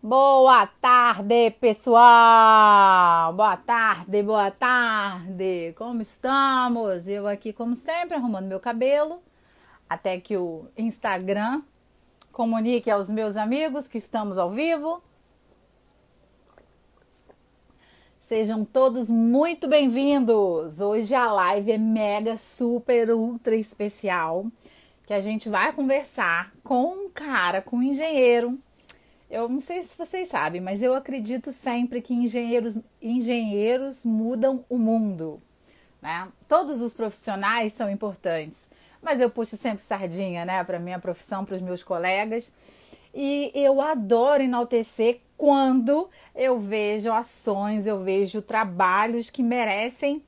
Boa tarde, pessoal! Boa tarde, boa tarde! Como estamos? Eu aqui, como sempre, arrumando meu cabelo, até que o Instagram comunique aos meus amigos que estamos ao vivo. Sejam todos muito bem-vindos! Hoje a live é mega, super, ultra especial, que a gente vai conversar com um cara, com um engenheiro. Eu não sei se vocês sabem, mas eu acredito sempre que engenheiros mudam o mundo, né? Todos os profissionais são importantes, mas eu puxo sempre sardinha, né, para minha profissão, para os meus colegas. E eu adoro enaltecer quando eu vejo ações, eu vejo trabalhos que merecem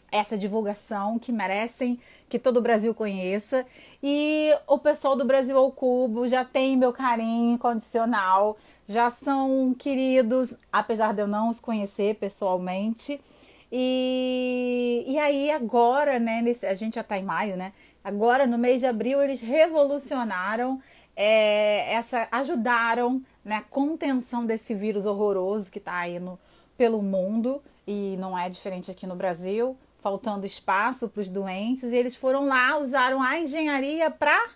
essa divulgação, que merecem que todo o Brasil conheça. E o pessoal do Brasil ao Cubo já tem meu carinho incondicional, já são queridos, apesar de eu não os conhecer pessoalmente. E aí agora, né, a gente já está em maio, né? Agora no mês de abril eles revolucionaram, ajudaram na contenção desse vírus horroroso que está aí pelo mundo, e não é diferente aqui no Brasil, faltando espaço para os doentes, e eles foram lá, usaram a engenharia para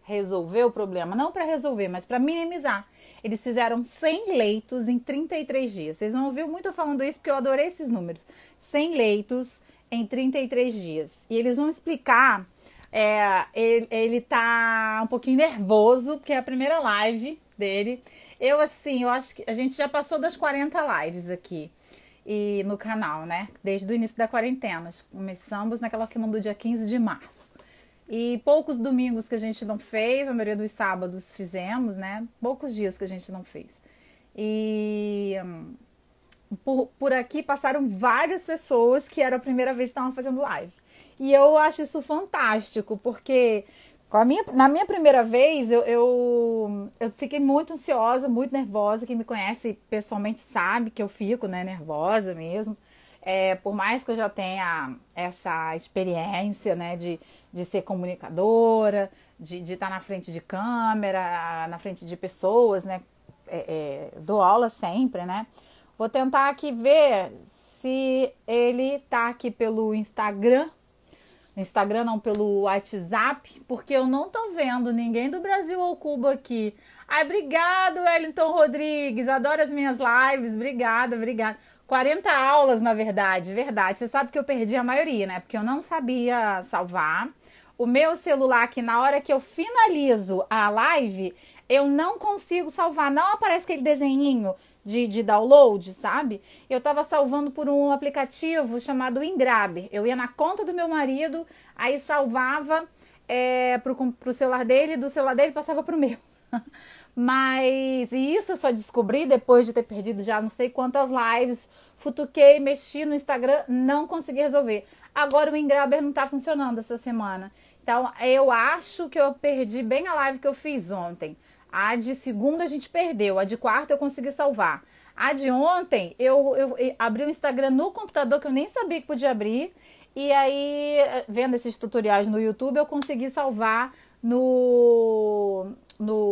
resolver o problema, não para resolver, mas para minimizar. Eles fizeram 100 leitos em 33 dias. Vocês vão ouvir muito eu falando isso porque eu adorei esses números. 100 leitos em 33 dias. E eles vão explicar, ele tá um pouquinho nervoso, porque é a primeira live dele. Eu acho que a gente já passou das 40 lives aqui e no canal, né? Desde o início da quarentena. Começamos naquela semana do dia 15 de março. E poucos domingos que a gente não fez, a maioria dos sábados fizemos, né? Poucos dias que a gente não fez. E por aqui passaram várias pessoas que era a primeira vez que estavam fazendo live. E eu acho isso fantástico, porque na minha primeira vez eu fiquei muito ansiosa, muito nervosa. Quem me conhece pessoalmente sabe que eu fico, né, nervosa mesmo. Por mais que eu já tenha essa experiência, né, de ser comunicadora, de estar na frente de câmera, na frente de pessoas, né, dou aula sempre, né. Vou tentar aqui ver se ele tá aqui pelo Instagram. Instagram não, pelo WhatsApp, porque eu não tô vendo ninguém do Brasil ou Cuba aqui. Ai, obrigado, Wellington Rodrigues, adoro as minhas lives, obrigada. 40 aulas, na verdade. Você sabe que eu perdi a maioria, né? Porque eu não sabia salvar. O meu celular aqui, na hora que eu finalizo a live, eu não consigo salvar, não aparece aquele desenhinho de download, sabe? Eu tava salvando por um aplicativo chamado Ingrab. Eu ia na conta do meu marido, aí salvava pro celular dele, do celular dele passava pro meu. Mas e isso eu só descobri depois de ter perdido já não sei quantas lives. Futuquei, mexi no Instagram, não consegui resolver. Agora o Ingrabber não tá funcionando essa semana. Então eu acho que eu perdi bem a live que eu fiz ontem. A de segunda a gente perdeu, a de quarta eu consegui salvar. A de ontem eu abri o Instagram no computador, que eu nem sabia que podia abrir. E aí, vendo esses tutoriais no YouTube, eu consegui salvar no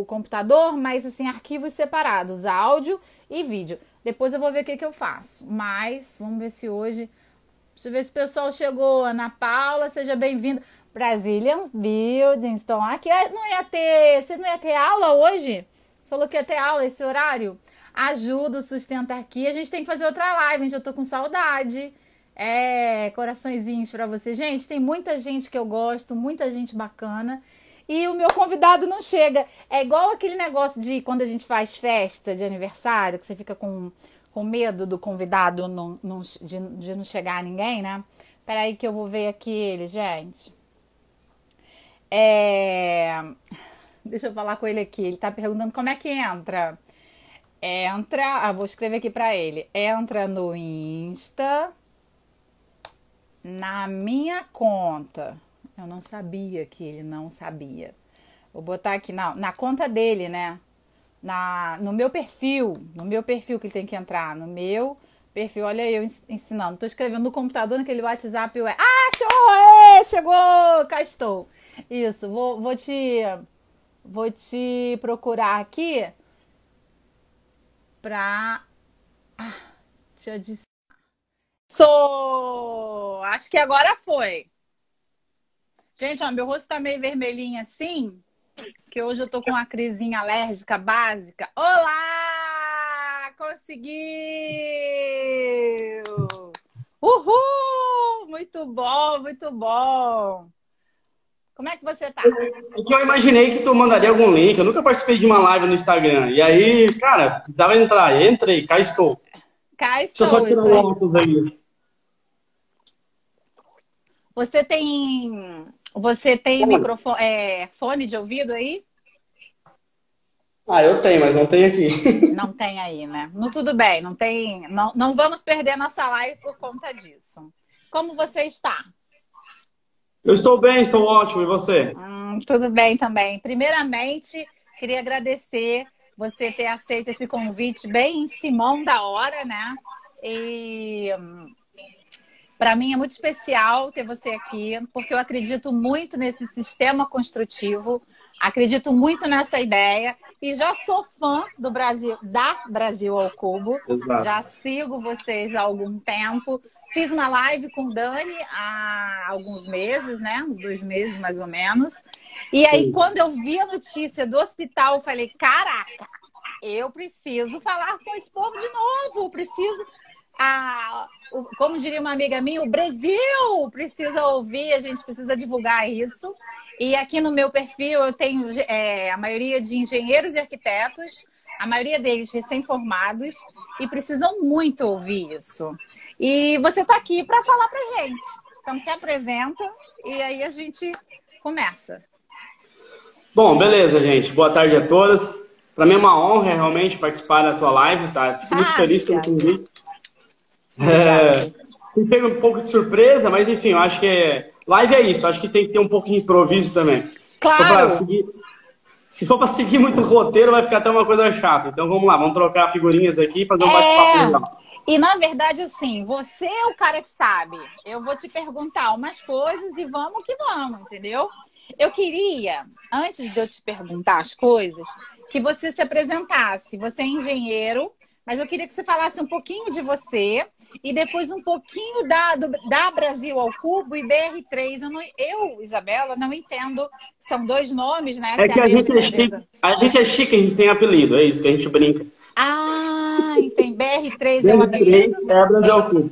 computador, mas assim, arquivos separados, áudio e vídeo. Depois eu vou ver o que eu faço. Mas, vamos ver se hoje... Deixa eu ver se o pessoal chegou. Ana Paula, seja bem-vinda. Brazilian Buildings, estão aqui. Você não ia ter aula hoje? Você falou que ia ter aula esse horário? Ajuda o Sustenta Aqui. A gente tem que fazer outra live, gente. Eu tô com saudade. Coraçõezinhos pra você. Gente, tem muita gente que eu gosto, muita gente bacana. E o meu convidado não chega. É igual aquele negócio de quando a gente faz festa de aniversário, que você fica com medo do convidado de não chegar ninguém, né? Peraí que eu vou ver aqui ele, gente. Deixa eu falar com ele aqui. Ele tá perguntando como é que entra. Vou escrever aqui pra ele. Entra no Insta, na minha conta. Eu não sabia que ele não sabia. Vou botar aqui na conta dele, né? No meu perfil. No meu perfil que ele tem que entrar. No meu perfil. Olha eu ensinando. Tô escrevendo no computador, naquele WhatsApp. Chegou! Cá estou. Isso, vou te Vou te procurar aqui pra te adicionar. Acho que agora foi. Gente, ó, meu rosto tá meio vermelhinho assim, que hoje eu tô com uma crisinha alérgica básica. Olá! Conseguiu! Uhul! Muito bom, muito bom. Como é que você tá? É que eu imaginei que tu mandaria algum link. Eu nunca participei de uma live no Instagram. E aí, cara, dava entrar. Entrei, cá estou. Cá Deixa eu só estou, tirar isso o aí. óculos aí. Você tem microfone, fone de ouvido aí? Ah, eu tenho, mas não tenho aqui. Não tem aí, né? Não, tudo bem, não tem. Não, não vamos perder nossa live por conta disso. Como você está? Eu estou bem, estou ótimo. E você? Tudo bem também. Primeiramente, queria agradecer você ter aceito esse convite bem em cima da hora, né? E para mim é muito especial ter você aqui, porque eu acredito muito nesse sistema construtivo, acredito muito nessa ideia e já sou fã do Brasil, da Brasil ao Cubo. Exato. Já sigo vocês há algum tempo. Fiz uma live com o Dani há alguns meses, né? Uns 2 meses mais ou menos. E aí, Sim. quando eu vi a notícia do hospital, eu falei: caraca, eu preciso falar com esse povo de novo, preciso. Como diria uma amiga minha, o Brasil precisa ouvir, a gente precisa divulgar isso. E aqui no meu perfil eu tenho a maioria de engenheiros e arquitetos, a maioria deles recém-formados, e precisam muito ouvir isso. E você está aqui para falar para a gente. Então se apresenta e aí a gente começa. Bom, beleza, gente. Boa tarde a todas. Para mim é uma honra realmente participar da tua live, tá? Fico muito feliz pelo Obrigada. convite. Obrigada. Me pego um pouco de surpresa, mas enfim, eu acho que live é isso. Eu acho que tem que ter um pouco de improviso também. Claro! Se for para seguir muito roteiro, vai ficar até uma coisa chata. Então vamos lá, vamos trocar figurinhas aqui e fazer um bate-papo É, legal. e na verdade, assim, você é o cara que sabe. Eu vou te perguntar umas coisas e vamos que vamos, entendeu? Eu queria, antes de eu te perguntar as coisas, que você se apresentasse. Você é engenheiro, mas eu queria que você falasse um pouquinho de você e depois um pouquinho da Brasil ao Cubo e BR3. Isabela, não entendo. São dois nomes, né? É Se é que a mesma empresa. a gente é chique, a gente tem apelido, é isso que a gente brinca. Ah, entendi. BR3 é o BR3 apelido? é a Brasil ao Cubo.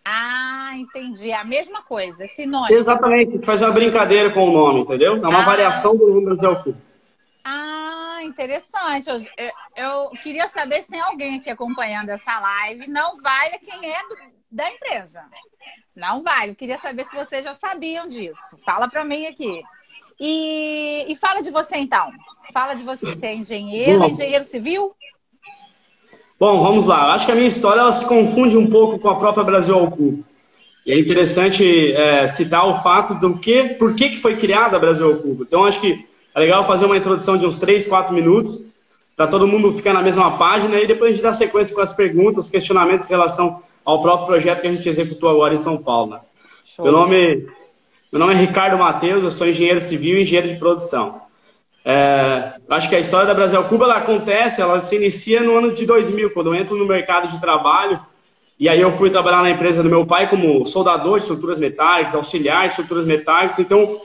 Ah, entendi. É a mesma coisa, é sinônimo. Exatamente, a gente faz uma brincadeira com o nome, entendeu? É uma Ah, variação do nome Brasil ao Cubo. interessante. Eu queria saber se tem alguém aqui acompanhando essa live. Não vale quem é da empresa. Não vale. Eu queria saber se vocês já sabiam disso. Fala pra mim aqui. E fala de você, então. Fala de você. Você é engenheiro, Bom, engenheiro civil? bom, vamos lá. Eu acho que a minha história ela se confunde um pouco com a própria Brasil ao Cubo. E é interessante citar o fato por que foi criada a Brasil ao Cubo. Então, acho que é legal fazer uma introdução de uns 3, 4 minutos, para todo mundo ficar na mesma página, e depois a gente dá sequência com as perguntas, questionamentos em relação ao próprio projeto que a gente executou agora em São Paulo. Né? Meu Show. nome, meu nome é Ricardo Matheus, eu sou engenheiro civil e engenheiro de produção. Acho que a história da Brasil ao Cubo ela se inicia no ano de 2000, quando eu entro no mercado de trabalho. E aí eu fui trabalhar na empresa do meu pai como soldador de estruturas metálicas, auxiliar de estruturas metálicas. Então,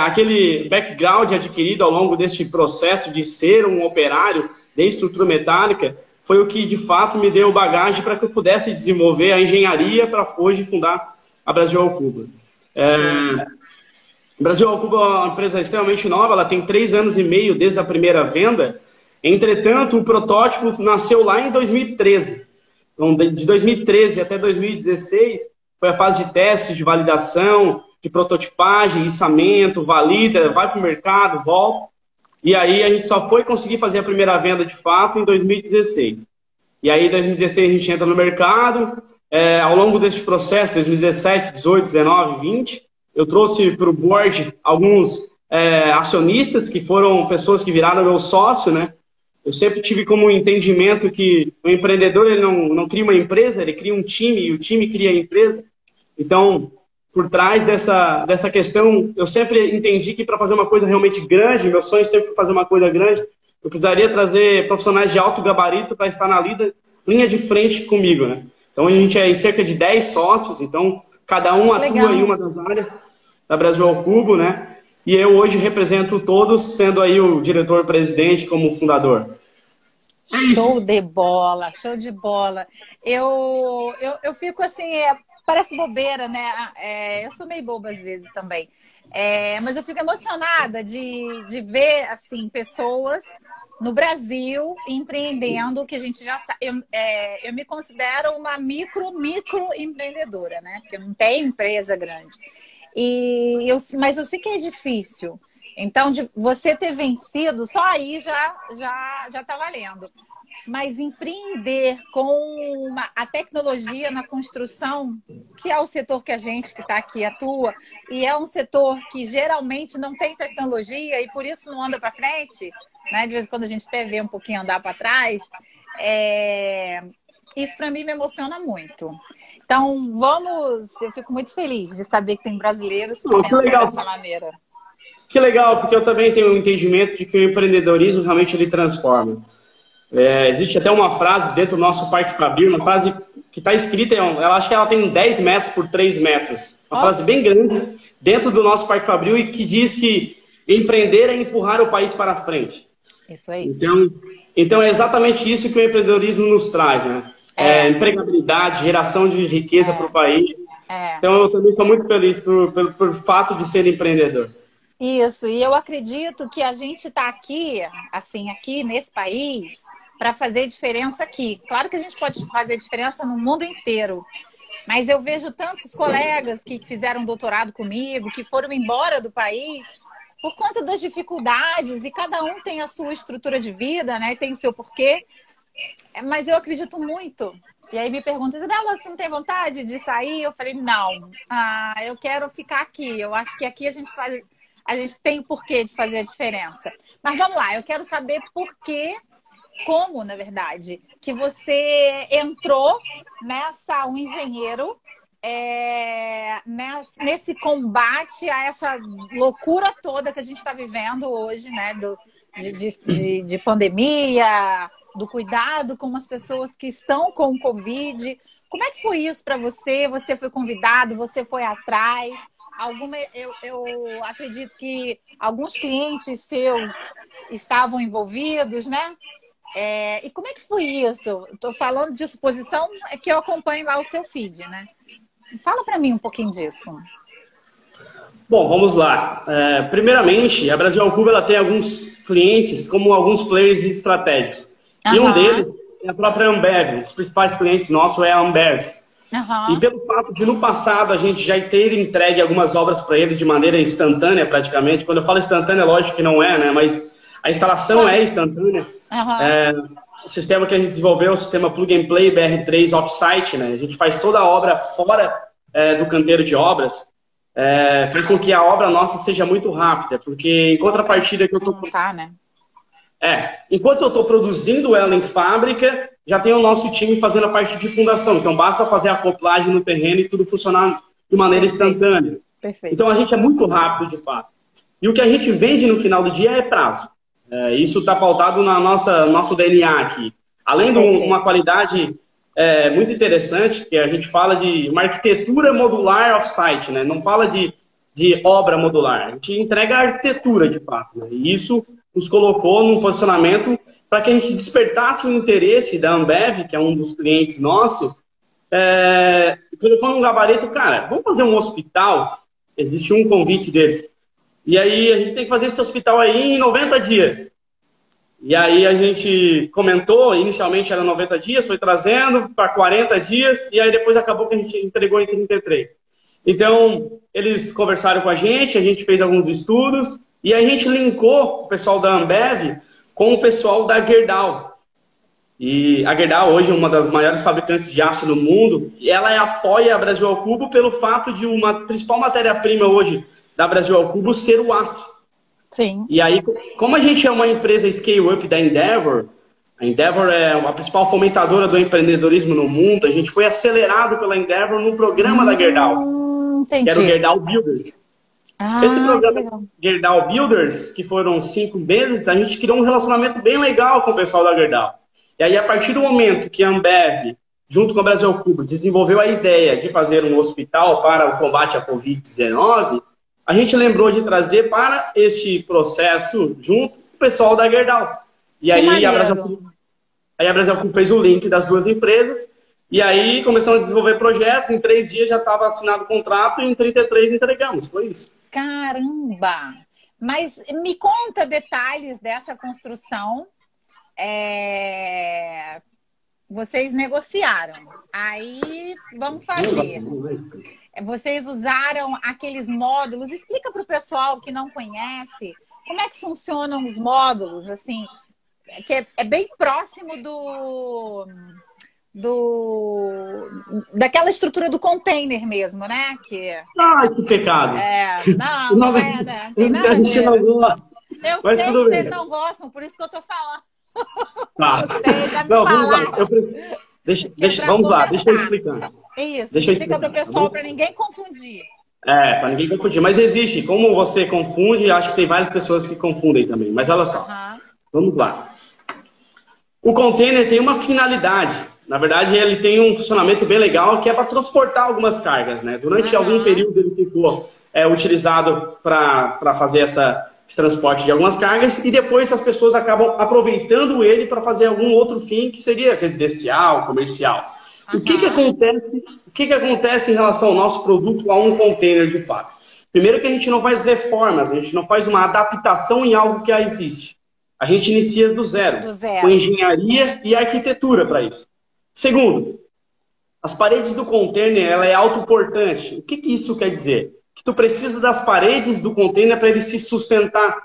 aquele background adquirido ao longo deste processo de ser um operário de estrutura metálica foi o que, de fato, me deu bagagem para que eu pudesse desenvolver a engenharia para hoje fundar a Brasil ao Cubo. A Brasil ao Cubo é uma empresa extremamente nova, ela tem 3 anos e meio desde a primeira venda. Entretanto, o protótipo nasceu lá em 2013. Então, de 2013 até 2016, foi a fase de teste, de validação, de prototipagem, içamento, valida, vai para o mercado, volta. E aí a gente só foi conseguir fazer a primeira venda de fato em 2016. E aí em 2016 a gente entra no mercado. Ao longo desse processo, 2017, 18, 19, 20, eu trouxe para o board alguns acionistas que foram pessoas que viraram meu sócio, né? Eu sempre tive como entendimento que o empreendedor ele não cria uma empresa, ele cria um time e o time cria a empresa. Então, por trás dessa questão. Eu sempre entendi que para fazer uma coisa realmente grande, meu sonho sempre foi fazer uma coisa grande, eu precisaria trazer profissionais de alto gabarito para estar na linha de frente comigo, né? Então a gente é em cerca de 10 sócios, então cada um atua em uma das áreas da Brasil ao Cubo, né? E eu hoje represento todos, sendo aí o diretor-presidente como fundador. Show de bola, show de bola. Eu fico assim, parece bobeira, né? Eu sou meio boba às vezes também. Mas eu fico emocionada de ver assim, pessoas no Brasil empreendendo, que a gente já sabe. Eu me considero uma micro empreendedora, né? Porque eu não tenho empresa grande. Mas eu sei que é difícil. Então, de você ter vencido, só aí já tá valendo. Mas empreender com a tecnologia na construção, que é o setor que a gente que está aqui atua, e é um setor que geralmente não tem tecnologia e por isso não anda para frente, né? De vez em quando a gente até vê um pouquinho andar para trás, isso para mim me emociona muito. Então, eu fico muito feliz de saber que tem brasileiros que pensam dessa maneira. Que legal, porque eu também tenho um entendimento de que o empreendedorismo realmente ele transforma. Existe até uma frase dentro do nosso Parque Fabril, uma frase que está escrita, eu acho que ela tem 10 metros por 3 metros. Uma frase bem grande dentro do nosso Parque Fabril e que diz que empreender é empurrar o país para frente. Isso aí. Então é exatamente isso que o empreendedorismo nos traz, né? Empregabilidade, geração de riqueza para o país. Então eu também sou muito feliz por fato de ser empreendedor. Isso, e eu acredito que a gente está aqui, assim, aqui nesse país, para fazer diferença aqui. Claro que a gente pode fazer diferença no mundo inteiro, mas eu vejo tantos colegas que fizeram doutorado comigo, que foram embora do país por conta das dificuldades, e cada um tem a sua estrutura de vida, né? Tem o seu porquê, mas eu acredito muito. E aí me perguntam, Isabela, você não tem vontade de sair? Eu falei, não, eu quero ficar aqui. Eu acho que aqui a gente tem o porquê de fazer a diferença. Mas vamos lá, eu quero saber como, na verdade, que você entrou um engenheiro, nesse combate a essa loucura toda que a gente está vivendo hoje, né? De pandemia, do cuidado com as pessoas que estão com o Covid. Como é que foi isso para você? Você foi convidado, você foi atrás? Eu acredito que alguns clientes seus estavam envolvidos, né? E como é que foi isso? Estou falando de suposição, que eu acompanho lá o seu feed, né? Fala para mim um pouquinho disso. Bom, vamos lá. Primeiramente, a Brasil ao Cubo ela tem alguns clientes como alguns players estratégicos. E um deles é a própria Ambev. Um dos principais clientes nossos é a Ambev. E pelo fato de no passado a gente já ter entregue algumas obras para eles de maneira instantânea praticamente, quando eu falo instantânea, lógico que não é, né? Mas a instalação é instantânea. O sistema que a gente desenvolveu é o sistema Plug and Play BR3 Offsite, né? A gente faz toda a obra fora do canteiro de obras, fez com que a obra nossa seja muito rápida, porque em contrapartida que eu tô... enquanto eu estou produzindo ela em fábrica, já tem o nosso time fazendo a parte de fundação. Então, basta fazer a acoplagem no terreno e tudo funcionar de maneira instantânea. Perfeito. Então, a gente é muito rápido, de fato. E o que a gente vende no final do dia é prazo. Isso está pautado no nosso DNA aqui. Além de uma qualidade muito interessante, que a gente fala de uma arquitetura modular off-site, né? Não fala de obra modular. A gente entrega a arquitetura, de fato. Né? E isso nos colocou num posicionamento para que a gente despertasse o interesse da Ambev, que é um dos clientes nossos, colocou num gabarito, cara, vamos fazer um hospital? Existe um convite deles. E aí a gente tem que fazer esse hospital aí em 90 dias. E aí a gente comentou, inicialmente era 90 dias, foi trazendo para 40 dias, e aí depois acabou que a gente entregou em 33. Então, eles conversaram com a gente fez alguns estudos, e a gente linkou o pessoal da Ambev com o pessoal da Gerdau. E a Gerdau hoje é uma das maiores fabricantes de aço no mundo, e ela apoia a Brasil ao Cubo pelo fato de uma principal matéria-prima hoje da Brasil ao Cubo ser o aço. Sim. E aí, como a gente é uma empresa scale-up da Endeavor, a Endeavor é a principal fomentadora do empreendedorismo no mundo, a gente foi acelerado pela Endeavor no programa da Gerdau. que era o Gerdau Builders. Esse programa Gerdau Builders, que foram 5 meses, a gente criou um relacionamento bem legal com o pessoal da Gerdau. E aí, a partir do momento que a Ambev, junto com a Brasil Cubo, desenvolveu a ideia de fazer um hospital para o combate à Covid-19, a gente lembrou de trazer para este processo junto com o pessoal da Gerdau. E aí a Brasil Cubo fez o link das duas empresas, e aí começamos a desenvolver projetos, em 3 dias já estava assinado o contrato, e em 33 entregamos, foi isso. Caramba! Mas me conta detalhes dessa construção. Vocês negociaram. Aí, vamos fazer. Vocês usaram aqueles módulos. Explica para o pessoal que não conhece como é que funcionam os módulos, assim, que é bem próximo daquela estrutura do container mesmo, né? Ai, que pecado. Não é, né? Tem nada a gente ver. não gosta. Eu sei que vocês não gostam, por isso que eu tô falando. Tá. Não, vamos lá. Vamos lá, deixa eu explicar. Isso, explica para o pessoal, para ninguém confundir. Para ninguém confundir. Mas existe, como você confunde, acho que tem várias pessoas que confundem também. Mas olha só, vamos lá. O container tem uma finalidade. Na verdade, ele tem um funcionamento bem legal, que é para transportar algumas cargas, né? Durante algum período ele ficou utilizado para fazer esse transporte de algumas cargas, e depois as pessoas acabam aproveitando ele para fazer algum outro fim, que seria residencial, comercial. O que acontece em relação ao nosso produto a um container de fato? Primeiro que a gente não faz reformas, a gente não faz uma adaptação em algo que já existe. A gente inicia do zero. Com engenharia e arquitetura para isso. Segundo, as paredes do container, ela é autoportante. O que isso quer dizer? Que tu precisa das paredes do container para ele se sustentar.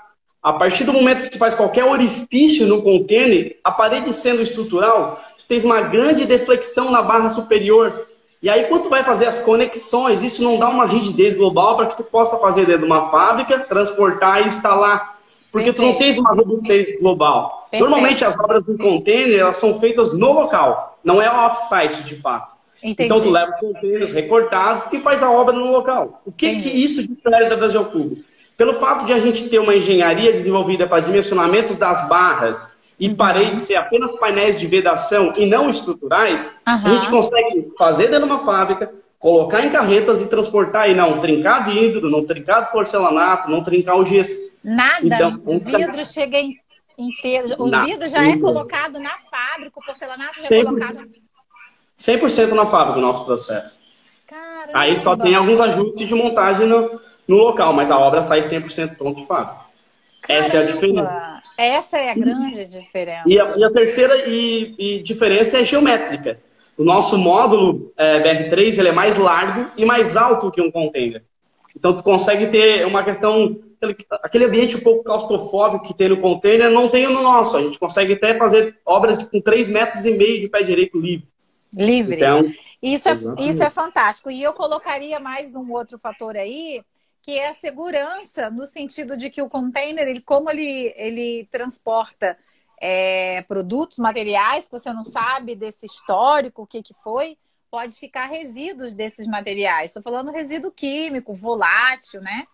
A partir do momento que tu faz qualquer orifício no container, a parede sendo estrutural, tu tens uma grande deflexão na barra superior. E aí, quando tu vai fazer as conexões, isso não dá uma rigidez global para que tu possa fazer dentro de uma fábrica, transportar e instalar. Porque tu não tens uma robustez global. Normalmente, as obras do container, elas são feitas no local. Não é off-site, de fato. Entendi. Então, tu leva containers recortados e faz a obra no local. O que isso difere da Brasil Cubo? Pelo fato de a gente ter uma engenharia desenvolvida para dimensionamentos das barras e paredes ser apenas painéis de vedação e não estruturais, a gente consegue fazer dentro de uma fábrica, colocar em carretas e transportar e não trincar vidro, não trincar porcelanato, não trincar o gesso. Nada, então, o vidro chega inteiro. O vidro já é colocado na fábrica, o porcelanato já é colocado... 100% na fábrica o nosso processo. Caramba. Aí só tem alguns ajustes de montagem no local, mas a obra sai 100% pronto de fábrica. Caramba. Essa é a diferença. Essa é a grande diferença. E a terceira diferença é geométrica. O nosso módulo BR3 ele é mais largo e mais alto que um container. Então tu consegue ter uma questão... Aquele ambiente um pouco claustrofóbico que tem no container, não tem no nosso. A gente consegue até fazer obras com 3,5 metros de pé direito livre. Então, isso é fantástico. E eu colocaria mais um outro fator aí, que é a segurança, no sentido de que o container, como ele transporta produtos, materiais, que você não sabe desse histórico, o que foi, pode ficar resíduos desses materiais. Estou falando resíduo químico, volátil, né?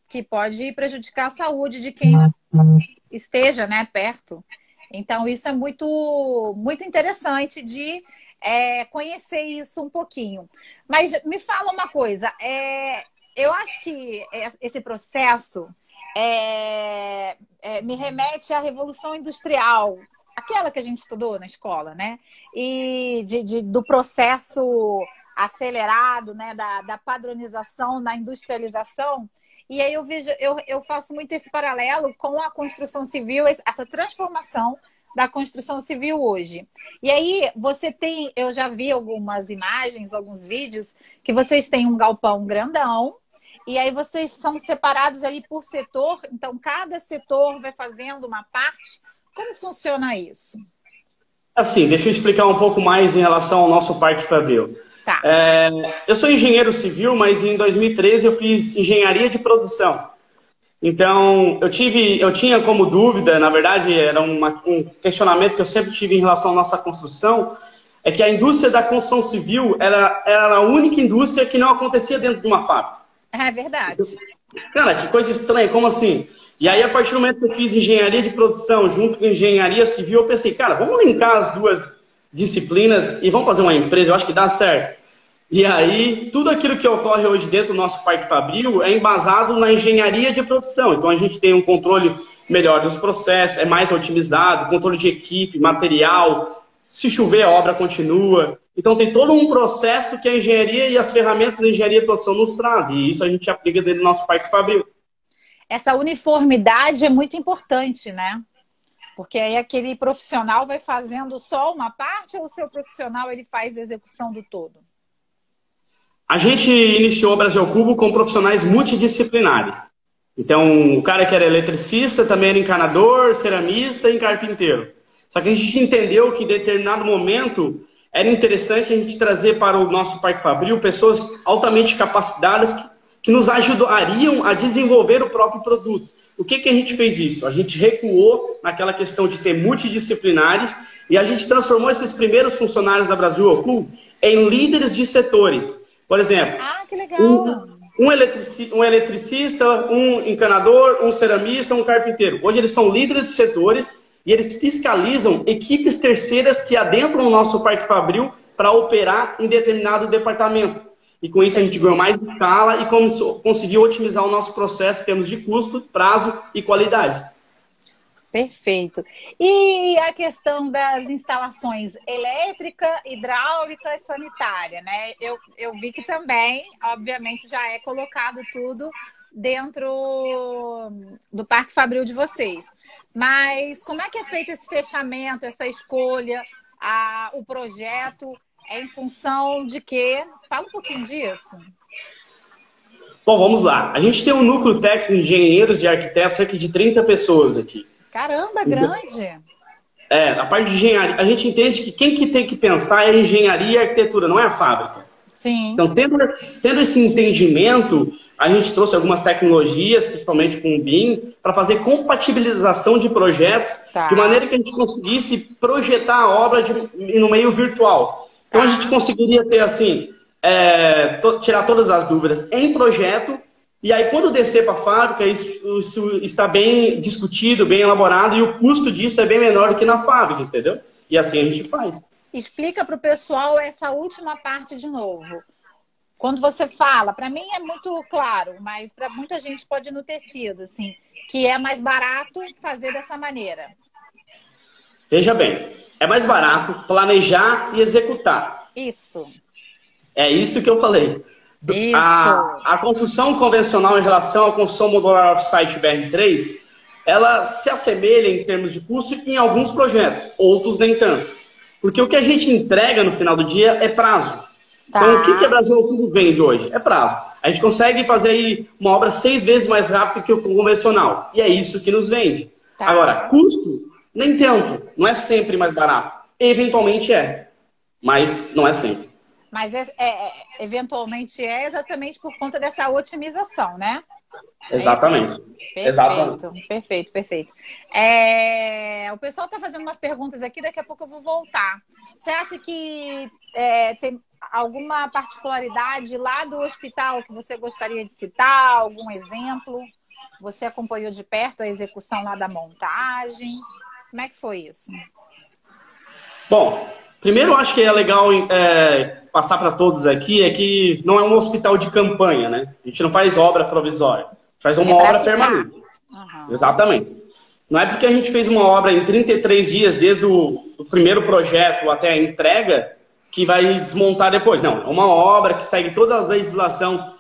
Que pode prejudicar a saúde de quem esteja, né, perto. Então, isso é muito, muito interessante de conhecer isso um pouquinho. Mas me fala uma coisa, eu acho que esse processo me remete à Revolução Industrial, aquela que a gente estudou na escola, né? E do processo acelerado, né, da padronização, da industrialização. E aí eu faço muito esse paralelo com a construção civil, essa transformação da construção civil hoje. E aí eu já vi algumas imagens, alguns vídeos, que vocês têm um galpão grandão, e aí vocês são separados ali por setor, então cada setor vai fazendo uma parte. Como funciona isso? Assim, deixa eu explicar um pouco mais em relação ao nosso Parque Fabril. Tá. Eu sou engenheiro civil, mas em 2013 eu fiz engenharia de produção. Então, eu tinha como dúvida, na verdade, era um questionamento que eu sempre tive em relação à nossa construção, é que a indústria da construção civil era a única indústria que não acontecia dentro de uma fábrica. É verdade. Cara, que coisa estranha, como assim? E aí, a partir do momento que eu fiz engenharia de produção junto com engenharia civil, eu pensei, cara, vamos linkar as duas disciplinas e vamos fazer uma empresa, eu acho que dá certo. E aí, tudo aquilo que ocorre hoje dentro do nosso Parque Fabril é embasado na engenharia de produção. Então, a gente tem um controle melhor dos processos, é mais otimizado, controle de equipe, material, se chover a obra continua. Então, tem todo um processo que a engenharia e as ferramentas da engenharia de produção nos trazem. E isso a gente aplica dentro do nosso Parque Fabril. Essa uniformidade é muito importante, né? Porque aí aquele profissional vai fazendo só uma parte ou o seu profissional ele faz a execução do todo? A gente iniciou o Brasil Cubo com profissionais multidisciplinares. Então, o cara que era eletricista também era encanador, ceramista e carpinteiro. Só que a gente entendeu que em determinado momento era interessante a gente trazer para o nosso Parque Fabril pessoas altamente capacitadas que nos ajudariam a desenvolver o próprio produto. O que a gente fez isso? A gente recuou naquela questão de ter multidisciplinares e a gente transformou esses primeiros funcionários da Brasil Ocul em líderes de setores. Por exemplo, que legal. Um eletricista, um encanador, um ceramista, um carpinteiro. Hoje eles são líderes de setores e eles fiscalizam equipes terceiras que adentram o nosso Parque Fabril para operar em determinado departamento. E com isso a gente ganhou mais escala e conseguiu otimizar o nosso processo em termos de custo, prazo e qualidade. Perfeito. E a questão das instalações elétrica, hidráulica e sanitária, né? Eu vi que também, obviamente, já é colocado tudo dentro do Parque Fabril de vocês. Mas como é que é feito esse fechamento, essa escolha, o projeto? É em função de quê? Fala um pouquinho disso. Bom, vamos lá. A gente tem um núcleo técnico de engenheiros e arquitetos, cerca de 30 pessoas aqui. Caramba, grande! A parte de engenharia. A gente entende que quem que tem que pensar é a engenharia e a arquitetura, não é a fábrica. Sim. Então, tendo esse entendimento, a gente trouxe algumas tecnologias, principalmente com o BIM, para fazer compatibilização de projetos, de maneira que a gente conseguisse projetar a obra no meio virtual. Então, a gente conseguiria ter, assim, tirar todas as dúvidas em projeto, e aí, quando descer para a fábrica, isso está bem discutido, bem elaborado, e o custo disso é bem menor do que na fábrica, entendeu? E assim a gente faz. Explica para o pessoal essa última parte de novo. Quando você fala, para mim é muito claro, mas para muita gente pode ir no tecido, assim, que é mais barato fazer dessa maneira. Veja bem, é mais barato planejar e executar. Isso. É isso que eu falei. Isso. A construção convencional em relação à construção modular off-site BR3, ela se assemelha em termos de custo em alguns projetos, outros nem tanto. Porque o que a gente entrega no final do dia é prazo. Então, o que a Brasil Cubo vende hoje? É prazo. A gente consegue fazer aí uma obra 6 vezes mais rápido que o convencional. E é isso que nos vende. Agora, custo, nem tanto. Não é sempre mais barato. Eventualmente é. Mas não é sempre. Mas eventualmente é exatamente por conta dessa otimização, né? Exatamente. Perfeito. O pessoal está fazendo umas perguntas aqui, daqui a pouco eu vou voltar. Você acha que tem alguma particularidade lá do hospital que você gostaria de citar? Algum exemplo? Você acompanhou de perto a execução lá da montagem? Como é que foi isso? Bom, primeiro eu acho que é legal passar para todos aqui é que não é um hospital de campanha, né? A gente não faz obra provisória, a gente faz uma obra permanente. Uhum. Exatamente. Não é porque a gente fez uma obra em 33 dias, desde o primeiro projeto até a entrega, que vai desmontar depois. Não, é uma obra que segue toda a legislação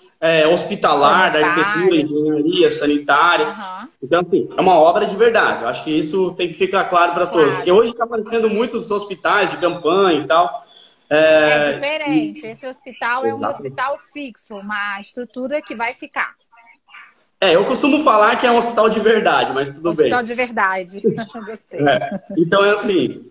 hospitalar, da arquitetura, engenharia, sanitária. Uhum. Então, assim, é uma obra de verdade. Eu acho que isso tem que ficar claro para todos. Porque hoje está aparecendo muitos hospitais de campanha e tal. É diferente. Esse hospital é um hospital fixo, uma estrutura que vai ficar. Eu costumo falar que é um hospital de verdade, mas tudo bem. Hospital de verdade. Gostei. Então, é assim...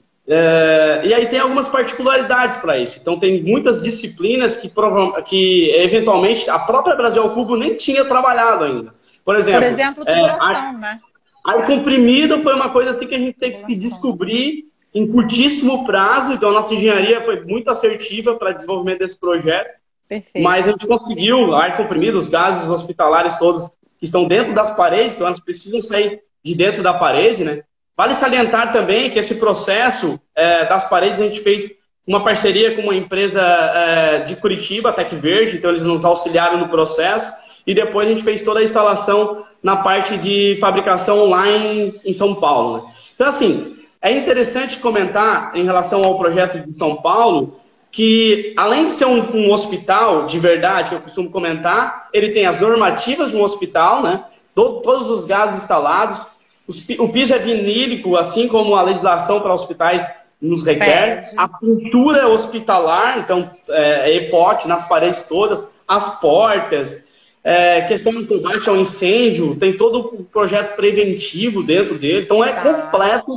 e aí tem algumas particularidades para isso. Então tem muitas disciplinas que eventualmente a própria Brasil Cubo nem tinha trabalhado ainda. Por exemplo, tubulação, né? Ar comprimido foi uma coisa assim que a gente teve que se descobrir em curtíssimo prazo, então a nossa engenharia foi muito assertiva para o desenvolvimento desse projeto. Perfeito. Mas a gente conseguiu ar comprimido, os gases hospitalares todos que estão dentro das paredes, então elas precisam sair de dentro da parede, né? Vale salientar também que esse processo das paredes a gente fez uma parceria com uma empresa de Curitiba, a Tec Verde, então eles nos auxiliaram no processo e depois a gente fez toda a instalação na parte de fabricação online em São Paulo, né? Então, assim, é interessante comentar em relação ao projeto de São Paulo que, além de ser um hospital de verdade, que eu costumo comentar, ele tem as normativas de um hospital, né? Todos os gases instalados, o piso é vinílico, assim como a legislação para hospitais nos requer, a pintura hospitalar, então, EPOT nas paredes todas, as portas, questão do combate ao incêndio, tem todo o projeto preventivo dentro dele, então é completo,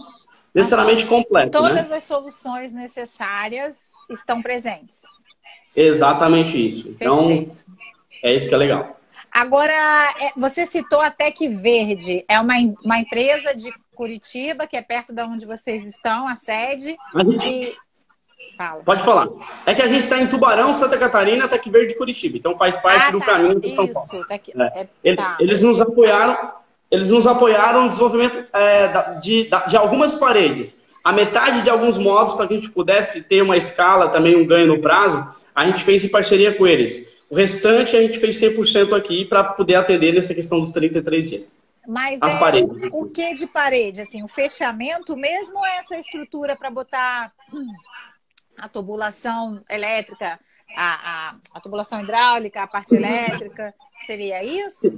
necessariamente completo. Todas, né? As soluções necessárias estão presentes. Exatamente isso. Então, Perfeito. é isso que é legal. Agora, você citou a Tec Verde, é uma empresa de Curitiba, que é perto de onde vocês estão, a sede. Fala. Pode falar. É que a gente está em Tubarão, Santa Catarina, Tec Verde, Curitiba. Então faz parte do caminho de São Paulo. Eles nos apoiaram no desenvolvimento de algumas paredes. A metade de alguns módulos, para que a gente pudesse ter uma escala, também um ganho no prazo, a gente fez em parceria com eles. O restante a gente fez 100% aqui para poder atender nessa questão dos 33 dias. Mas as paredes. O que de parede? Assim, o fechamento mesmo ou essa estrutura para botar a tubulação elétrica, a tubulação hidráulica, a parte elétrica? Seria isso?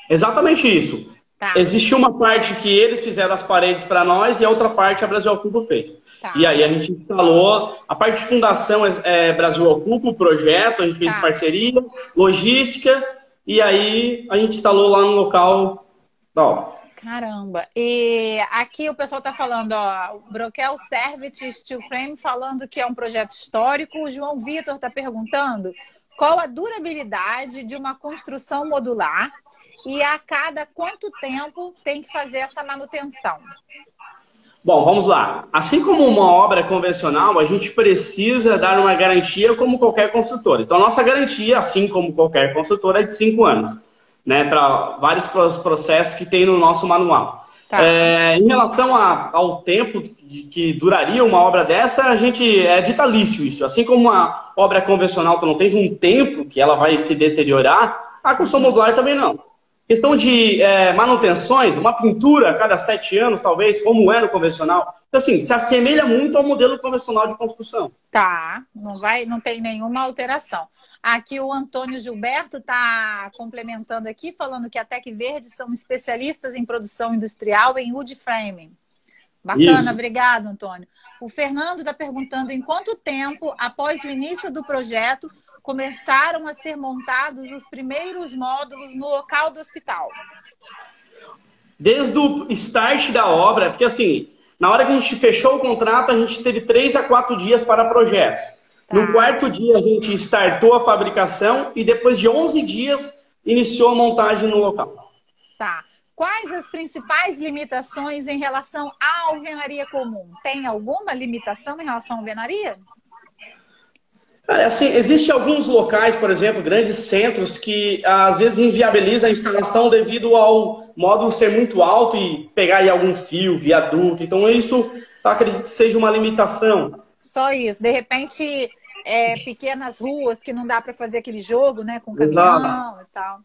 Exatamente isso. Tá. Existe uma parte que eles fizeram as paredes para nós e a outra parte a Brasil Ocupa fez. Tá. E aí a gente instalou, a parte de fundação Brasil Ocupa, o projeto, a gente fez parceria, logística, e aí a gente instalou lá no local. Ó. Caramba! E aqui o pessoal está falando, ó, o Broquel Servit Steel Frame falando que é um projeto histórico. O João Vitor está perguntando qual a durabilidade de uma construção modular e a cada quanto tempo tem que fazer essa manutenção? Bom, vamos lá. Assim como uma obra convencional, a gente precisa dar uma garantia como qualquer construtora. Então, a nossa garantia, assim como qualquer construtora, é de 5 anos, né, para vários processos que tem no nosso manual. Tá. Em relação ao tempo que duraria uma obra dessa, a gente é vitalício isso. Assim como uma obra convencional, tu não tens um tempo que ela vai se deteriorar, a construção modular também não. Questão de manutenções, uma pintura a cada 7 anos, talvez, como é no convencional. Então, assim, se assemelha muito ao modelo convencional de construção. Tá, não tem nenhuma alteração. Aqui o Antônio Gilberto está complementando aqui, falando que a Tec Verde são especialistas em produção industrial em wood framing. Bacana, isso. Obrigado, Antônio. O Fernando está perguntando em quanto tempo, após o início do projeto, começaram a ser montados os primeiros módulos no local do hospital? Desde o start da obra, porque assim, na hora que a gente fechou o contrato, a gente teve 3 a 4 dias para projetos. Tá. No 4º dia, a gente startou a fabricação e depois de 11 dias, iniciou a montagem no local. Tá. Quais as principais limitações em relação à alvenaria comum? Tem alguma limitação em relação à alvenaria? Assim, existem alguns locais, por exemplo, grandes centros, que às vezes inviabiliza a instalação devido ao módulo ser muito alto e pegar aí algum fio, viaduto. Então, isso eu acredito que seja uma limitação. Só isso. De repente, pequenas ruas que não dá para fazer aquele jogo, né, com caminhão e tal.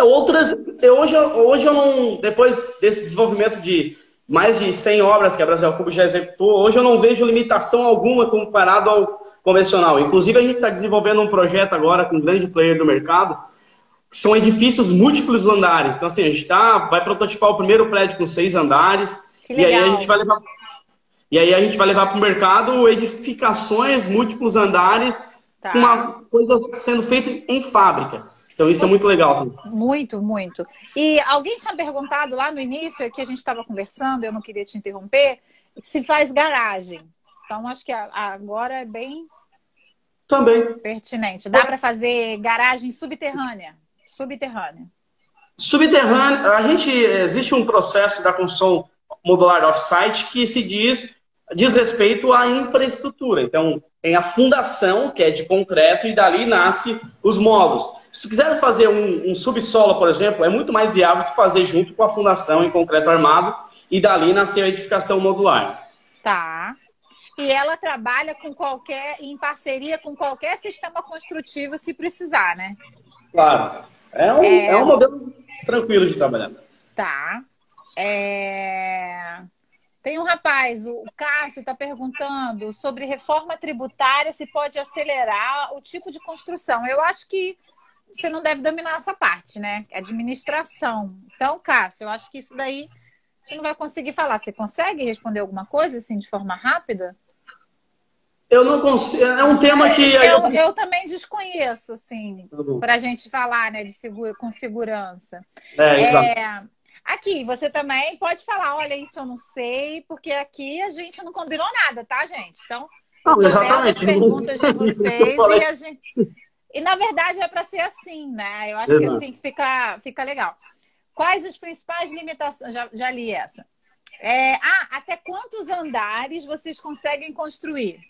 Outras, hoje eu não, depois desse desenvolvimento de mais de 100 obras que a Brasil Ocupa já executou, hoje eu não vejo limitação alguma comparado ao convencional. Inclusive, a gente está desenvolvendo um projeto agora com um grande player do mercado, que são edifícios múltiplos andares. Então, assim, a gente vai prototipar o primeiro prédio com 6 andares. Que legal. E aí a gente vai levar para o mercado edificações múltiplos andares, com uma coisa sendo feita em fábrica. Então, isso é muito legal. Muito, muito. E alguém tinha perguntado lá no início, que a gente estava conversando, eu não queria te interromper, se faz garagem. Então, acho que agora é bem também pertinente. Dá para fazer garagem subterrânea? Subterrânea, existe um processo da construção modular off-site que se diz diz respeito à infraestrutura. Então, tem a fundação, que é de concreto, e dali nasce os módulos. Se tu quiseres fazer um subsolo, por exemplo, é muito mais viável tu fazer junto com a fundação em concreto armado e dali nascer a edificação modular. Tá. E ela trabalha em parceria com qualquer sistema construtivo, se precisar, né? Claro. É um modelo tranquilo de trabalhar. Tá. Tem um rapaz, o Cássio, está perguntando sobre reforma tributária, se pode acelerar o tipo de construção. Eu acho que você não deve dominar essa parte, né? Administração. Então, Cássio, eu acho que isso daí você não vai conseguir falar. Você consegue responder alguma coisa assim de forma rápida? Eu não consigo. É um tema que. Eu também desconheço, assim, para a gente falar, né, com segurança. Exato. Aqui, você também pode falar, olha, isso eu não sei, porque aqui a gente não combinou nada, tá, gente? Então, não, exatamente. As perguntas de vocês e na verdade é para ser assim, né? Eu acho que assim que fica legal. Quais as principais limitações? Já li essa. Até quantos andares vocês conseguem construir?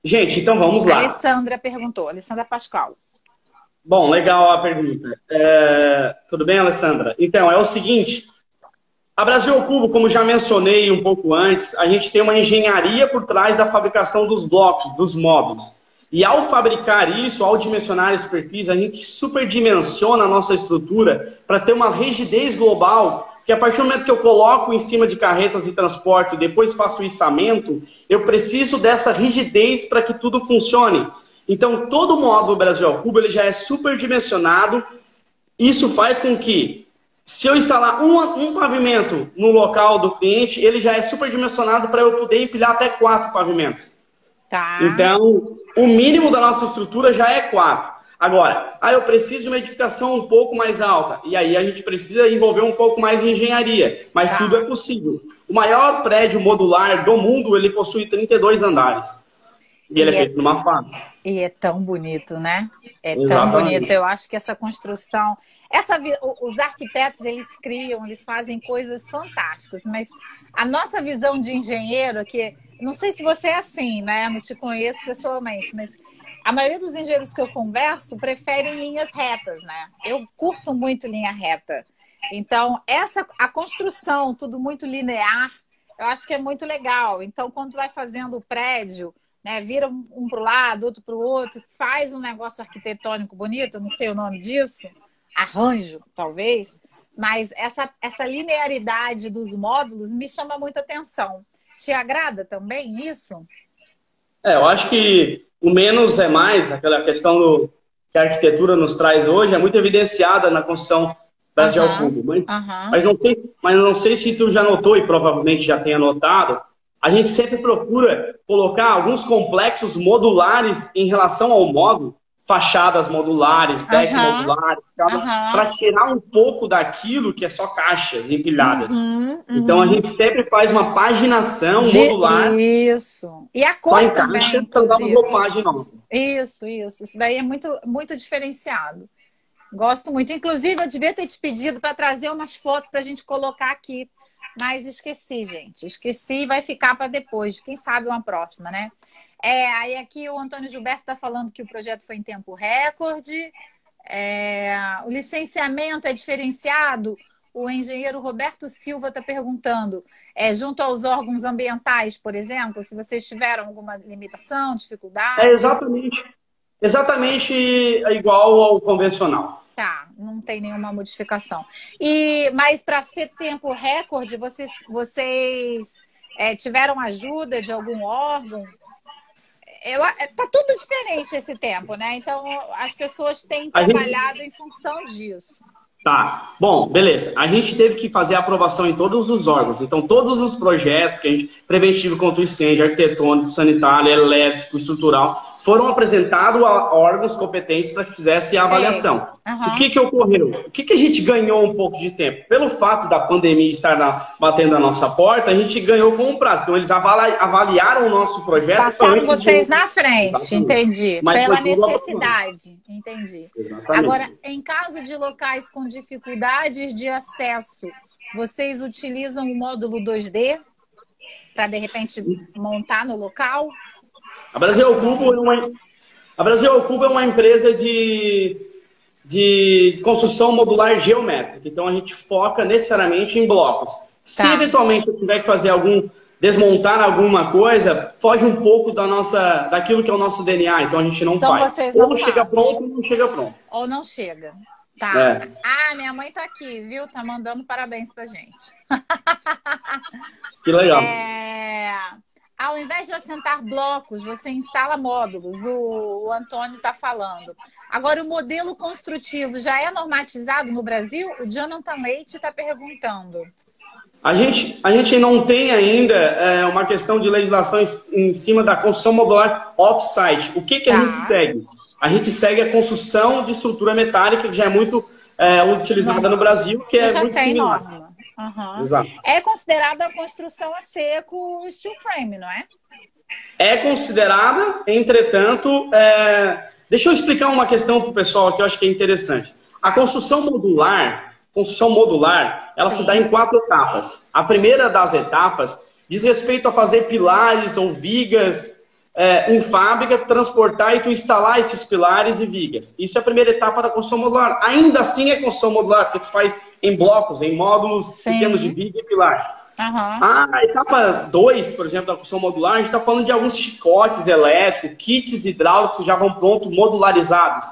Gente, então vamos lá. Alessandra perguntou, Alessandra Pascal. Bom, legal a pergunta. Tudo bem, Alessandra? Então, é o seguinte, a Brasil ao Cubo, como já mencionei um pouco antes, a gente tem uma engenharia por trás da fabricação dos blocos, dos módulos. E ao fabricar isso, ao dimensionar esse perfis, a gente superdimensiona a nossa estrutura para ter uma rigidez global, que a partir do momento que eu coloco em cima de carretas e transporte e depois faço o içamento, eu preciso dessa rigidez para que tudo funcione. Então, todo o módulo Brasil ao Cubo ele já é superdimensionado. Isso faz com que, se eu instalar um pavimento no local do cliente, ele já é superdimensionado para eu poder empilhar até 4 pavimentos. Tá. Então, o mínimo da nossa estrutura já é 4. Agora, eu preciso de uma edificação um pouco mais alta. E aí a gente precisa envolver um pouco mais de engenharia. Mas tudo é possível. O maior prédio modular do mundo, ele possui 32 andares. E ele é feito numa fábrica. E é tão bonito, né? Tão bonito. Eu acho que essa construção... os arquitetos, eles criam, eles fazem coisas fantásticas. Mas a nossa visão de engenheiro, que não sei se você é assim, né? Não te conheço pessoalmente, mas a maioria dos engenheiros que eu converso preferem linhas retas, né? Eu curto muito linha reta. Então, a construção, tudo muito linear, eu acho que é muito legal. Então, quando vai fazendo o prédio, né, vira um para o lado, outro para o outro, faz um negócio arquitetônico bonito, eu não sei o nome disso, arranjo, talvez, mas essa linearidade dos módulos me chama muita atenção. Te agrada também isso? Eu acho que o menos é mais, aquela questão que a arquitetura nos traz hoje, é muito evidenciada na construção Brasil ao Cubo. Mas não sei se tu já notou, e provavelmente já tenha notado, a gente sempre procura colocar alguns complexos modulares em relação ao módulo, fachadas modulares, deck modulares, para tirar um pouco daquilo que é só caixas empilhadas. Então a gente sempre faz uma paginação modular. Isso. E a cor também, para dar uma roupagem nova. Isso. Isso daí é muito, muito diferenciado. Gosto muito. Inclusive, eu devia ter te pedido para trazer umas fotos para a gente colocar aqui. Mas esqueci, gente. Esqueci e vai ficar para depois. Quem sabe uma próxima, né? Aí aqui o Antônio Gilberto está falando que o projeto foi em tempo recorde. O licenciamento é diferenciado? O engenheiro Roberto Silva está perguntando. Junto aos órgãos ambientais, por exemplo, se vocês tiveram alguma limitação, dificuldade? Exatamente igual ao convencional. Tá, não tem nenhuma modificação. Mas para ser tempo recorde, vocês tiveram ajuda de algum órgão? Tá tudo diferente esse tempo, né? Então as pessoas têm trabalhado em função disso. Tá, bom, beleza. A gente teve que fazer a aprovação em todos os órgãos. Então, todos os projetos que a gente, preventivo contra o incêndio, arquitetônico, sanitário, elétrico, estrutural, foram apresentados a órgãos competentes para que fizessem a avaliação. O que ocorreu? O que a gente ganhou um pouco de tempo? Pelo fato da pandemia estar batendo a nossa porta, a gente ganhou com um prazo. Então, eles avaliaram o nosso projeto. Passaram vocês na frente, entendi. Pela necessidade, entendi. Exatamente. Agora, em caso de locais com dificuldades de acesso, vocês utilizam o módulo 2D? Para, de repente, montar no local? A Brasil ao Cubo é uma empresa de construção modular geométrica. Então, a gente foca necessariamente em blocos. Se eventualmente eu tiver que fazer desmontar alguma coisa, foge um pouco daquilo que é o nosso DNA. Então, a gente não faz. Ou chega pronto ou não chega pronto. Ou não chega. Tá. Ah, minha mãe tá aqui, viu? Tá mandando parabéns pra gente. Que legal. Ao invés de assentar blocos, você instala módulos. O Antônio tá falando. Agora, o modelo construtivo já é normatizado no Brasil? O Jonathan Leite está perguntando. A gente não tem ainda uma questão de legislação em cima da construção modular off-site. O que a gente segue? A gente segue a construção de estrutura metálica, que já é muito utilizada no Brasil, que é muito similar. Exato. É considerada a construção a seco steel frame, não é? É considerada, entretanto... Deixa eu explicar uma questão para o pessoal que eu acho que é interessante. A construção modular, ela se dá em 4 etapas. A primeira das etapas diz respeito a fazer pilares ou vigas em fábrica, transportar e tu instalar esses pilares e vigas. Isso é a primeira etapa da construção modular. Ainda assim é construção modular, porque tu faz em blocos, em módulos pequenos de viga e pilar. A etapa 2, por exemplo, da construção modular, a gente está falando de alguns chicotes elétricos, kits hidráulicos que já vão prontos, modularizados.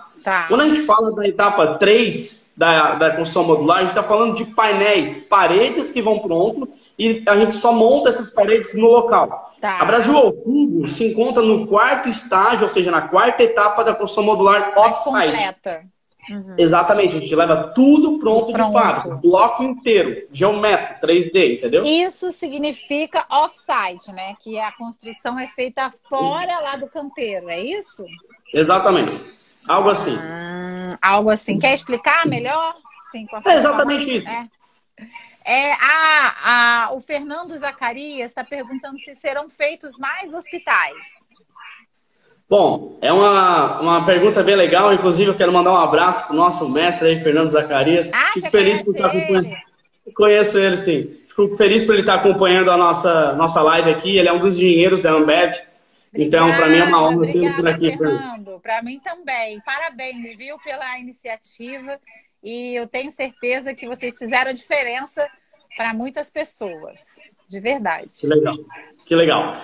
Quando a gente fala da etapa 3 da construção modular, a gente está falando de painéis, paredes que vão pronto e a gente só monta essas paredes no local. A Brasil ao Cubo se encontra no 4º estágio, ou seja, na 4ª etapa da construção modular off-site. Exatamente, a gente leva tudo pronto de fábrica, bloco inteiro, geométrico, 3D, entendeu? Isso significa off-site, né? Que a construção é feita fora lá do canteiro, é isso? Exatamente, algo assim. Algo assim. Quer explicar melhor? Sim, é exatamente isso. O Fernando Zacarias está perguntando se serão feitos mais hospitais. Bom, é uma pergunta bem legal. Inclusive, eu quero mandar um abraço para o nosso mestre aí, Fernando Zacarias. Fico feliz por estar acompanhando. Conheço ele, sim. Fico feliz por ele estar acompanhando a nossa live aqui. Ele é um dos engenheiros da Ambev. Então, para mim é uma honra ter por aqui, Fernando. Para mim também. Parabéns, viu, pela iniciativa. E eu tenho certeza que vocês fizeram a diferença para muitas pessoas. De verdade. Que legal. Que legal.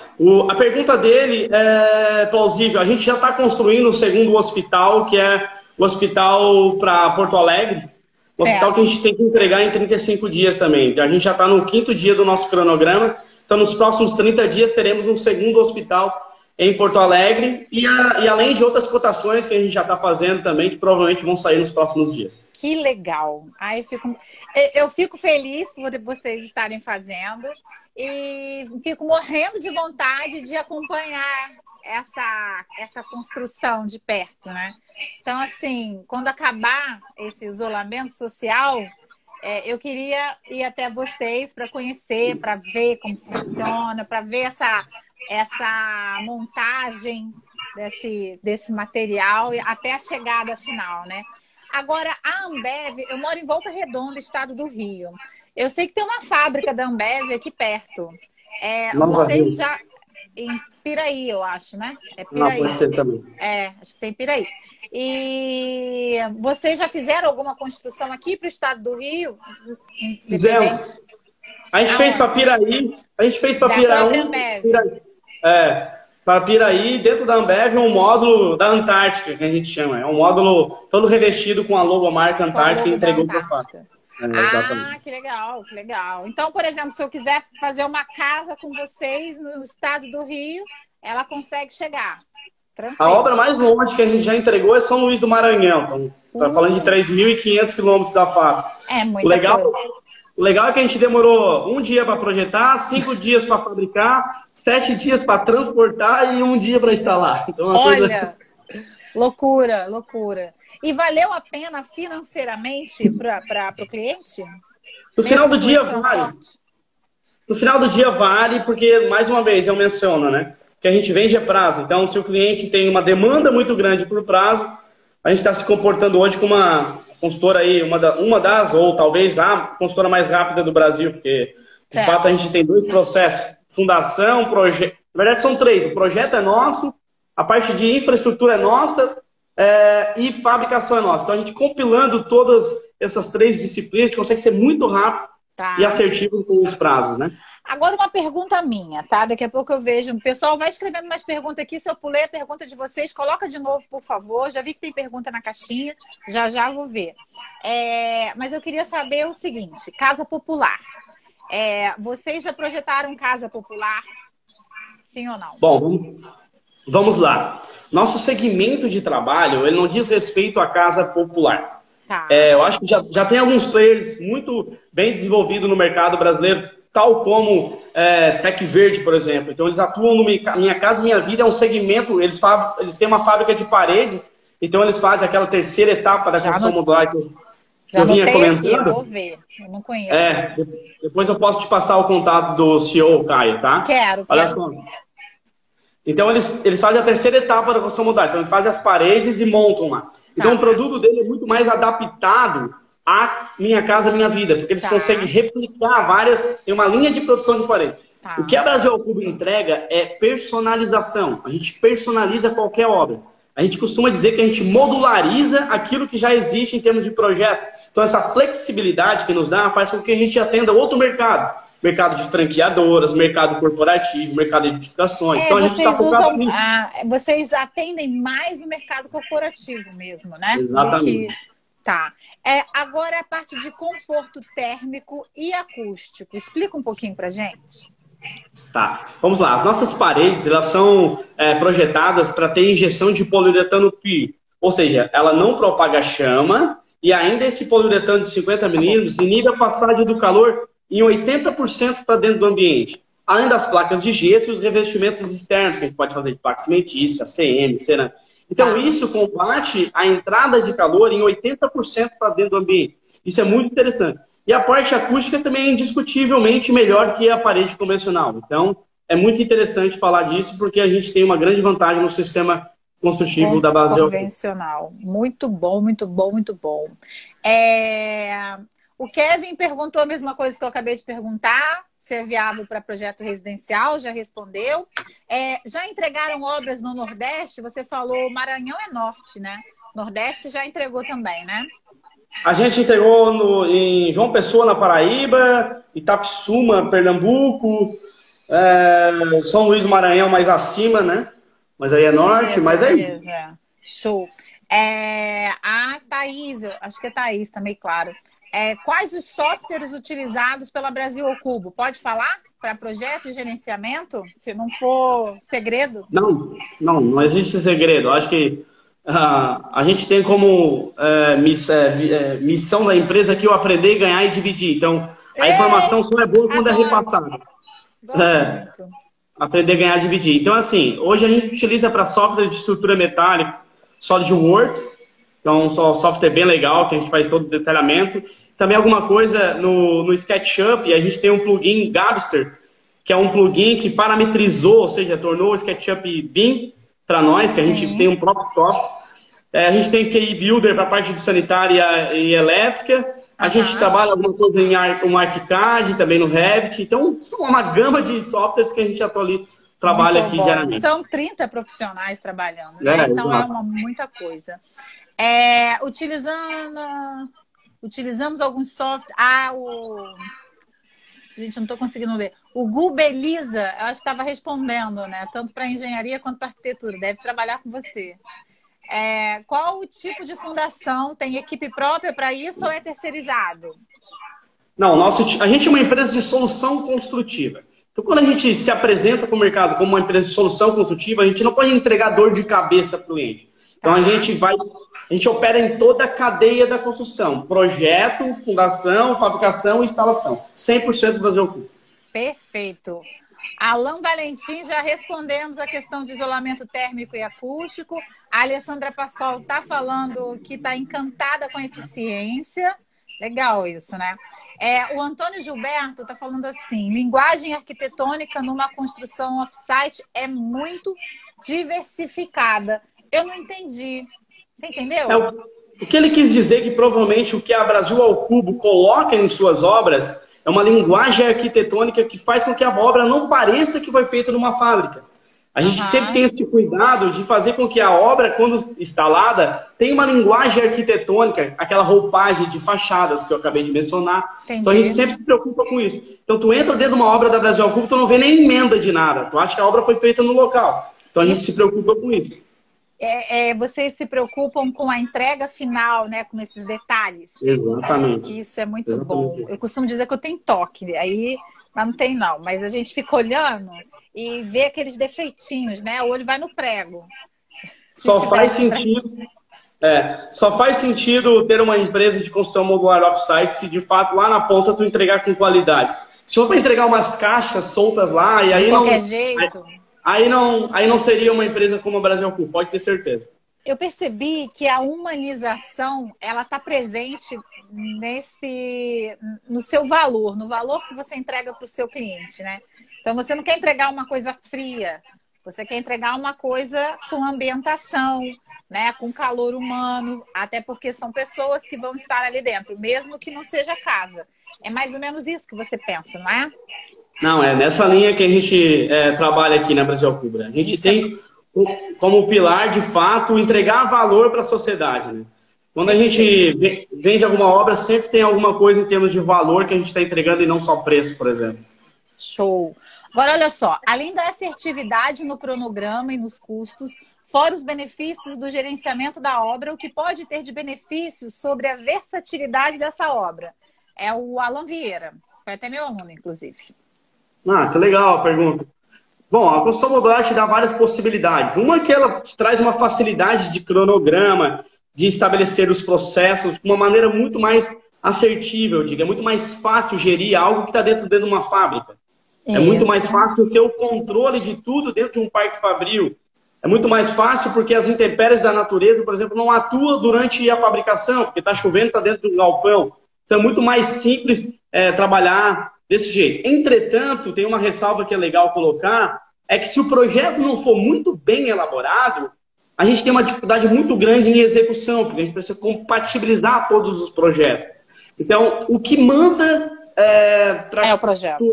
A pergunta dele é plausível. A gente já está construindo o 2º hospital, que é o hospital para Porto Alegre. O hospital que a gente tem que entregar em 35 dias também. A gente já está no 5º dia do nosso cronograma. Então, nos próximos 30 dias, teremos um 2º hospital em Porto Alegre. E além de outras cotações que a gente já está fazendo também, que provavelmente vão sair nos próximos dias. Que legal. Eu fico feliz por vocês estarem fazendo e fico morrendo de vontade de acompanhar essa construção de perto, né? Então, assim, quando acabar esse isolamento social, eu queria ir até vocês para conhecer, para ver como funciona, para ver essa montagem desse material até a chegada final, né? Agora, a Ambev, eu moro em Volta Redonda, estado do Rio. Eu sei que tem uma fábrica da Ambev aqui perto. Vocês já... Em Piraí, eu acho, né? É Piraí. Não, pode ser também. Acho que tem Piraí. E vocês já fizeram alguma construção aqui para o estado do Rio? Fizemos. A gente fez para Piraí. A gente fez para Piraí. Para Piraí, dentro da Ambev, um módulo da Antártica, que a gente chama. É um módulo todo revestido com a logomarca Antártica e entregou para a fábrica. Que legal, que legal. Então, por exemplo, se eu quiser fazer uma casa com vocês no estado do Rio, ela consegue chegar. Tranquilo. A obra mais longe que a gente já entregou é São Luís do Maranhão. Está falando de 3.500 quilômetros da fábrica. É muita coisa. O legal é que a gente demorou 1 dia para projetar, 5 dias para fabricar, 7 dias para transportar e 1 dia para instalar. Então, olha, loucura, loucura. E valeu a pena financeiramente para o cliente? No final do dia vale. No final do dia vale, porque, mais uma vez, eu menciono, né? Que a gente vende a prazo. Então, se o cliente tem uma demanda muito grande por prazo, a gente está se comportando hoje como uma consultora aí, uma das, ou talvez a consultora mais rápida do Brasil, porque, de fato, a gente tem 2 processos fundação, projeto. Na verdade, são três. O projeto é nosso, a parte de infraestrutura é nossa e fabricação é nossa. Então, a gente compilando todas essas três disciplinas, a gente consegue ser muito rápido e assertivo com os prazos, né? Agora uma pergunta minha, tá? Daqui a pouco eu vejo. O pessoal vai escrevendo mais perguntas aqui. Se eu pulei a pergunta de vocês, coloca de novo, por favor. Já vi que tem pergunta na caixinha. Já vou ver. Mas eu queria saber o seguinte. Casa popular. Vocês já projetaram casa popular? Sim ou não? Bom, vamos lá. Nosso segmento de trabalho, ele não diz respeito à casa popular. Tá. Eu acho que já tem alguns players muito bem desenvolvidos no mercado brasileiro, tal como Tec Verde, por exemplo. Então, eles atuam no Minha Casa Minha Vida, é um segmento, eles têm uma fábrica de paredes, então eles fazem aquela terceira etapa da construção modular que eu vinha comentando. Aqui, eu vou ver, eu não conheço. Depois eu posso te passar o contato do CEO, Caio, tá? Quero só. Sim. Então, eles fazem a terceira etapa da construção modular. Então, eles fazem as paredes e montam lá. Então, o produto dele é muito mais adaptado à Minha Casa Minha Vida, porque eles conseguem replicar tem uma linha de produção de parede. O que a Brasil ao Cubo entrega é personalização. A gente personaliza qualquer obra. A gente costuma dizer que a gente modulariza aquilo que já existe em termos de projeto. Então, essa flexibilidade que nos dá faz com que a gente atenda outro mercado. Mercado de franqueadoras, mercado corporativo, mercado de edificações. Então, a gente está focado nisso. Vocês atendem mais o mercado corporativo mesmo, né? Exatamente. Tá. Agora a parte de conforto térmico e acústico. Explica um pouquinho pra gente. Tá. Vamos lá. As nossas paredes, elas são projetadas para ter injeção de poliuretano PIR. Ou seja, ela não propaga chama e ainda esse poliuretano de 50 milímetros inibe a passagem do calor em 80% para dentro do ambiente. Além das placas de gesso e os revestimentos externos, que a gente pode fazer de placa cimentícia, CM, cerâmica. Então, isso combate a entrada de calor em 80% para dentro do ambiente. Isso é muito interessante. E a parte acústica também é indiscutivelmente melhor que a parede convencional. Então, é muito interessante falar disso, porque a gente tem uma grande vantagem no sistema construtivo da base convencional. Muito bom, muito bom, muito bom. O Kevin perguntou a mesma coisa que eu acabei de perguntar, se é viável para projeto residencial, já respondeu. Já entregaram obras no Nordeste? Você falou Maranhão é Norte, né? Nordeste já entregou também, né? A gente entregou em João Pessoa, na Paraíba, Itapissuma, Pernambuco, São Luís do Maranhão mais acima, né? Mas aí é Norte, mas aí... Show. A Thaís, acho que é Thaís também, claro. Quais os softwares utilizados pela Brasil ao Cubo? Pode falar para projeto e gerenciamento? Se não for segredo? Não existe segredo. Acho que a gente tem como missão da empresa aqui o aprender, ganhar e dividir. Então, a informação só é boa quando é repassada. Aprender, ganhar e dividir. Então, assim, hoje a gente utiliza para software de estrutura metálica SolidWorks. Então, um software bem legal, que a gente faz todo o detalhamento. Também alguma coisa no SketchUp, a gente tem um plugin Gabster, que é um plugin que parametrizou, ou seja, tornou o SketchUp BIM para nós, que a gente tem um próprio software. A gente tem QI Builder para a parte de sanitária e elétrica. A gente trabalha alguma coisa em ArchiCAD, também no Revit. Então, são uma gama de softwares que a gente trabalha aqui diariamente. São 30 profissionais trabalhando, né? Então, é muita coisa. Utilizamos alguns softwares. Gente, eu não estou conseguindo ler. O Gubeliza, eu acho que estava respondendo, né? Tanto para engenharia quanto para arquitetura. Deve trabalhar com você. Qual o tipo de fundação? Tem equipe própria para isso ou é terceirizado? Não, a gente é uma empresa de solução construtiva. Então, quando a gente se apresenta para o mercado como uma empresa de solução construtiva, a gente não pode entregar dor de cabeça para o cliente. Então, a gente opera em toda a cadeia da construção. Projeto, fundação, fabricação e instalação. 100% do Brasil ao Cubo. Perfeito. Alain Valentim, já respondemos a questão de isolamento térmico e acústico. A Alessandra Pascoal está falando que está encantada com a eficiência. Legal isso, né? O Antônio Gilberto está falando assim, linguagem arquitetônica numa construção off-site é muito diversificada. Eu não entendi. Você entendeu? O que ele quis dizer é que provavelmente o que a Brasil ao Cubo coloca em suas obras é uma linguagem arquitetônica que faz com que a obra não pareça que foi feita numa fábrica. A gente sempre tem esse cuidado de fazer com que a obra, quando instalada, tenha uma linguagem arquitetônica, aquela roupagem de fachadas que eu acabei de mencionar. Entendi. Então a gente sempre se preocupa com isso. Então tu entra dentro de uma obra da Brasil ao Cubo, tu não vê nem emenda de nada. Tu acha que a obra foi feita no local. Então a gente se preocupa com isso. Vocês se preocupam com a entrega final, né? Com esses detalhes. Exatamente. Isso é muito bom. Eu costumo dizer que eu tenho toque, aí mas não tem não. Mas a gente fica olhando e vê aqueles defeitinhos, né? O olho vai no prego. Só faz sentido ter uma empresa de construção modular off-site se de fato lá na ponta tu entregar com qualidade. Se for para entregar umas caixas soltas lá e aí de qualquer jeito. Aí não seria uma empresa como a Brasil Cubo, pode ter certeza. Eu percebi que a humanização, ela está presente no seu valor, no valor que você entrega para o seu cliente, né? Então, você não quer entregar uma coisa fria, você quer entregar uma coisa com ambientação, né? Com calor humano, até porque são pessoas que vão estar ali dentro, mesmo que não seja casa. É mais ou menos isso que você pensa, não é? Não, é nessa linha que a gente trabalha aqui na Brasil Cubo. A gente tem como pilar, de fato, entregar valor para a sociedade, né? Quando a gente vende alguma obra, sempre tem alguma coisa em termos de valor que a gente está entregando e não só preço, por exemplo. Show! Agora, olha só, além da assertividade no cronograma e nos custos, fora os benefícios do gerenciamento da obra, o que pode ter de benefícios sobre a versatilidade dessa obra? É o Alan Vieira, foi até meu aluno, inclusive. Ah, que legal a pergunta. Bom, a construção modular te dá várias possibilidades. Uma que ela te traz uma facilidade de cronograma, de estabelecer os processos de uma maneira muito mais assertiva, eu digo. É muito mais fácil gerir algo que está dentro de uma fábrica. É muito mais fácil ter o controle de tudo dentro de um parque fabril. É muito mais fácil porque as intempéries da natureza, por exemplo, não atuam durante a fabricação, porque está chovendo, está dentro de um galpão. Então é muito mais simples trabalhar desse jeito. Entretanto, tem uma ressalva que é legal colocar, é que se o projeto não for muito bem elaborado, a gente tem uma dificuldade muito grande em execução, porque a gente precisa compatibilizar todos os projetos. Então, o que manda é o projeto.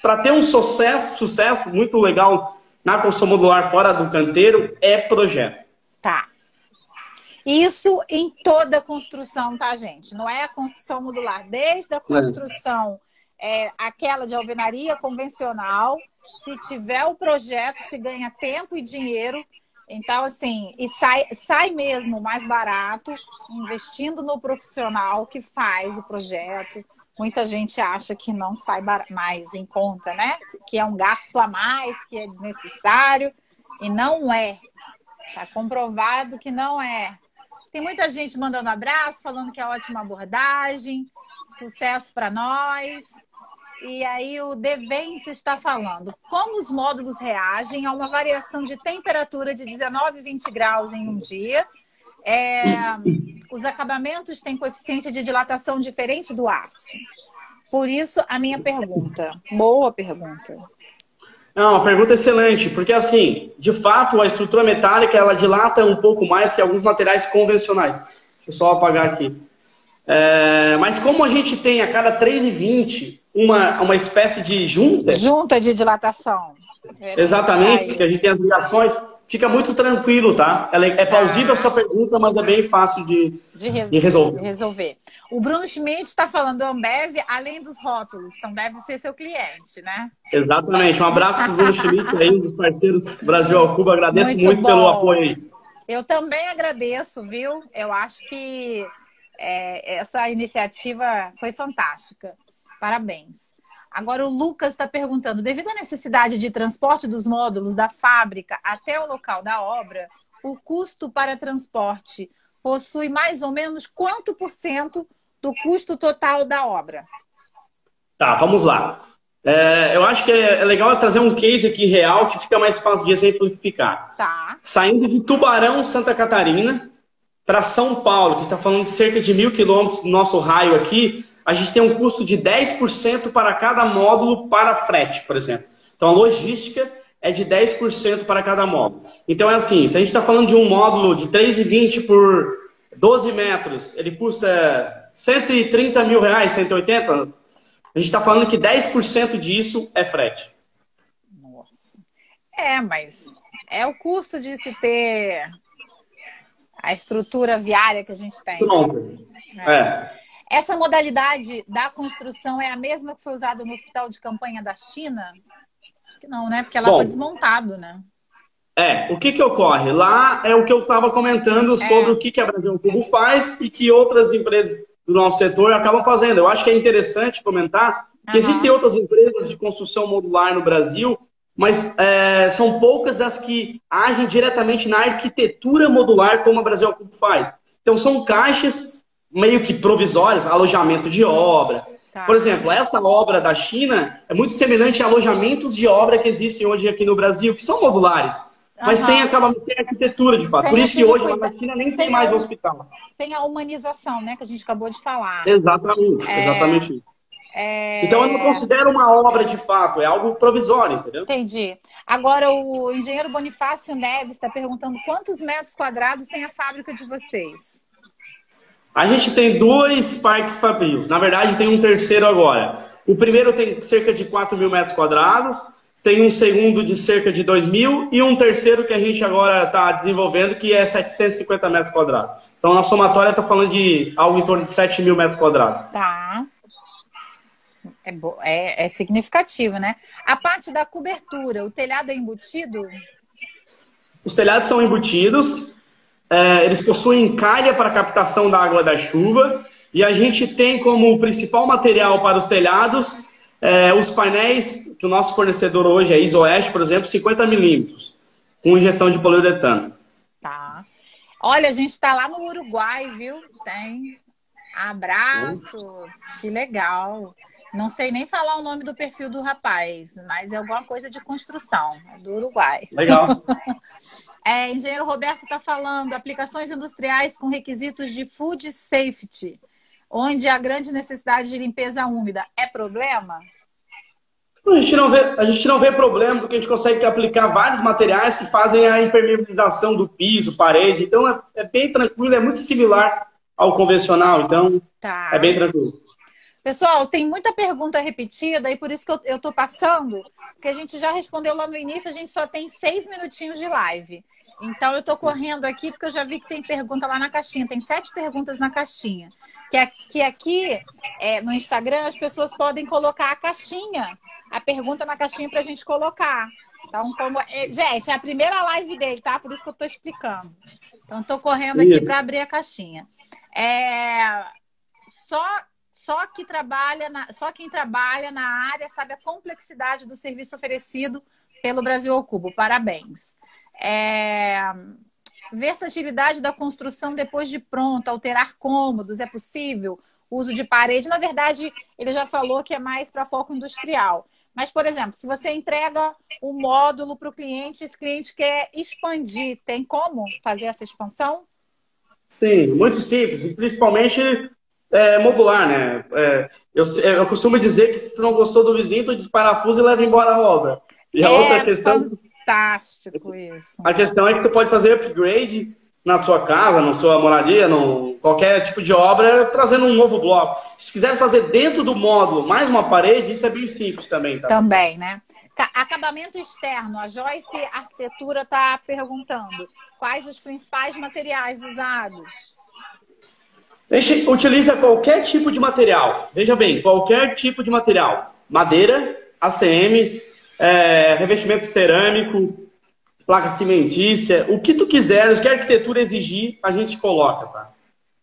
Para ter um sucesso muito legal na construção modular fora do canteiro, é projeto. Tá. Isso em toda a construção, tá, gente? Não é a construção modular. Desde a construção, aquela de alvenaria convencional, se tiver o projeto, se ganha tempo e dinheiro. Então, assim, e sai mesmo mais barato, investindo no profissional que faz o projeto. Muita gente acha que não sai mais em conta, né? Que é um gasto a mais, que é desnecessário. E não é. Está comprovado que não é. Tem muita gente mandando abraço, falando que é ótima abordagem, sucesso para nós. E aí o Devence está falando. Como os módulos reagem a uma variação de temperatura de 19 e 20 graus em um dia? Os acabamentos têm coeficiente de dilatação diferente do aço. Por isso, a minha pergunta. Boa pergunta. Não, uma pergunta excelente, porque assim, de fato, a estrutura metálica, ela dilata um pouco mais que alguns materiais convencionais. Deixa eu só apagar aqui. Mas como a gente tem a cada 3,20 uma espécie de junta... Junta de dilatação. Exatamente, porque a gente tem as ligações, fica muito tranquilo, tá? É plausível a sua pergunta, mas é bem fácil de resolver. O Bruno Schmidt está falando Ambev, além dos rótulos, então deve ser seu cliente, né? Exatamente. Um abraço para o Bruno Schmidt aí, dos parceiros do Brasil ao Cubo. Agradeço muito pelo apoio aí. Eu também agradeço, viu? Eu acho que essa iniciativa foi fantástica. Parabéns. Agora o Lucas está perguntando, devido à necessidade de transporte dos módulos da fábrica até o local da obra, o custo para transporte possui mais ou menos quanto % do custo total da obra? Tá, vamos lá. Eu acho que é legal trazer um case aqui real que fica mais fácil de exemplificar. Tá. Saindo de Tubarão, Santa Catarina, para São Paulo, que está falando de cerca de 1.000 quilômetros do nosso raio aqui, a gente tem um custo de 10% para cada módulo para frete, por exemplo. Então, a logística é de 10% para cada módulo. Então, é assim, se a gente está falando de um módulo de 3,20 por 12 metros, ele custa R$130 mil, 180, A gente está falando que 10% disso é frete. Nossa. Mas é o custo de se ter a estrutura viária que a gente tem. Pronto. Essa modalidade da construção é a mesma que foi usada no hospital de campanha da China? Acho que não, né? Porque ela foi desmontado, né? O que ocorre? Lá é o que eu estava comentando sobre o que a Brasil ao Cubo faz e que outras empresas do nosso setor acabam fazendo. Eu acho que é interessante comentar que existem outras empresas de construção modular no Brasil, mas são poucas as que agem diretamente na arquitetura modular como a Brasil ao Cubo faz. Então são caixas meio que provisórias, alojamento de obra. Tá. Por exemplo, essa obra da China é muito semelhante a alojamentos de obra que existem hoje aqui no Brasil, que são modulares, mas sem acabamento, sem arquitetura, de fato. Sem Por isso que hoje lá na China nem tem mais hospital. Sem a humanização, né, que a gente acabou de falar. Exatamente, exatamente isso. Então eu não considero uma obra de fato, é algo provisório, entendeu? Entendi. Agora o engenheiro Bonifácio Neves está perguntando quantos metros quadrados tem a fábrica de vocês? A gente tem 2 parques fabrios. Na verdade, tem um terceiro agora. O primeiro tem cerca de 4.000 metros quadrados, tem um segundo de cerca de 2.000 e um terceiro que a gente agora está desenvolvendo, que é 750 metros quadrados. Então, na somatória, está falando de algo em torno de 7.000 metros quadrados. Tá. É significativo, né? A parte da cobertura, o telhado é embutido? Os telhados são embutidos. Eles possuem calha para captação da água da chuva e a gente tem como principal material para os telhados os painéis que o nosso fornecedor hoje é Isoeste, por exemplo, 50 milímetros, com injeção de poliuretano. Tá. Olha, a gente está lá no Uruguai, viu? Tem abraços, que legal. Não sei nem falar o nome do perfil do rapaz, mas é alguma coisa de construção, é do Uruguai. Legal. Engenheiro Roberto está falando aplicações industriais com requisitos de food safety, onde há grande necessidade de limpeza úmida. É problema? A gente não vê problema, porque a gente consegue aplicar vários materiais que fazem a impermeabilização do piso, parede. Então é bem tranquilo, é muito similar ao convencional. Então é bem tranquilo. Pessoal, tem muita pergunta repetida e por isso que eu estou passando, porque a gente já respondeu lá no início, a gente só tem 6 minutinhos de live. Então eu estou correndo aqui porque eu já vi que tem pergunta lá na caixinha, tem 7 perguntas na caixinha. Que aqui no Instagram as pessoas podem colocar a caixinha, a pergunta na caixinha para a gente colocar. Então, gente, é a primeira live dele, tá? Por isso que eu estou explicando. Então estou correndo aqui para abrir a caixinha. Só quem trabalha na área sabe a complexidade do serviço oferecido pelo Brasil ao Cubo. Parabéns. Versatilidade da construção depois de pronta, alterar cômodos, é possível? Uso de parede. Na verdade, ele já falou que é mais para foco industrial. Mas, por exemplo, se você entrega um módulo para o cliente, esse cliente quer expandir, tem como fazer essa expansão? Sim, muito simples. E principalmente modular, né? Eu costumo dizer que se tu não gostou do vizinho, tu desparafusa e leva embora a obra. E a outra questão... Fantástico isso. A questão é que tu pode fazer upgrade na sua casa, na sua moradia, qualquer tipo de obra, trazendo um novo bloco. Se quiser fazer dentro do módulo mais uma parede, isso é bem simples também. Tá? Também, né? Acabamento externo. A Joyce Arquitetura está perguntando quais os principais materiais usados. Utiliza qualquer tipo de material. Veja bem, qualquer tipo de material. Madeira, ACM, revestimento cerâmico, placa cimentícia, o que tu quiseres, que a arquitetura exigir, a gente coloca, tá?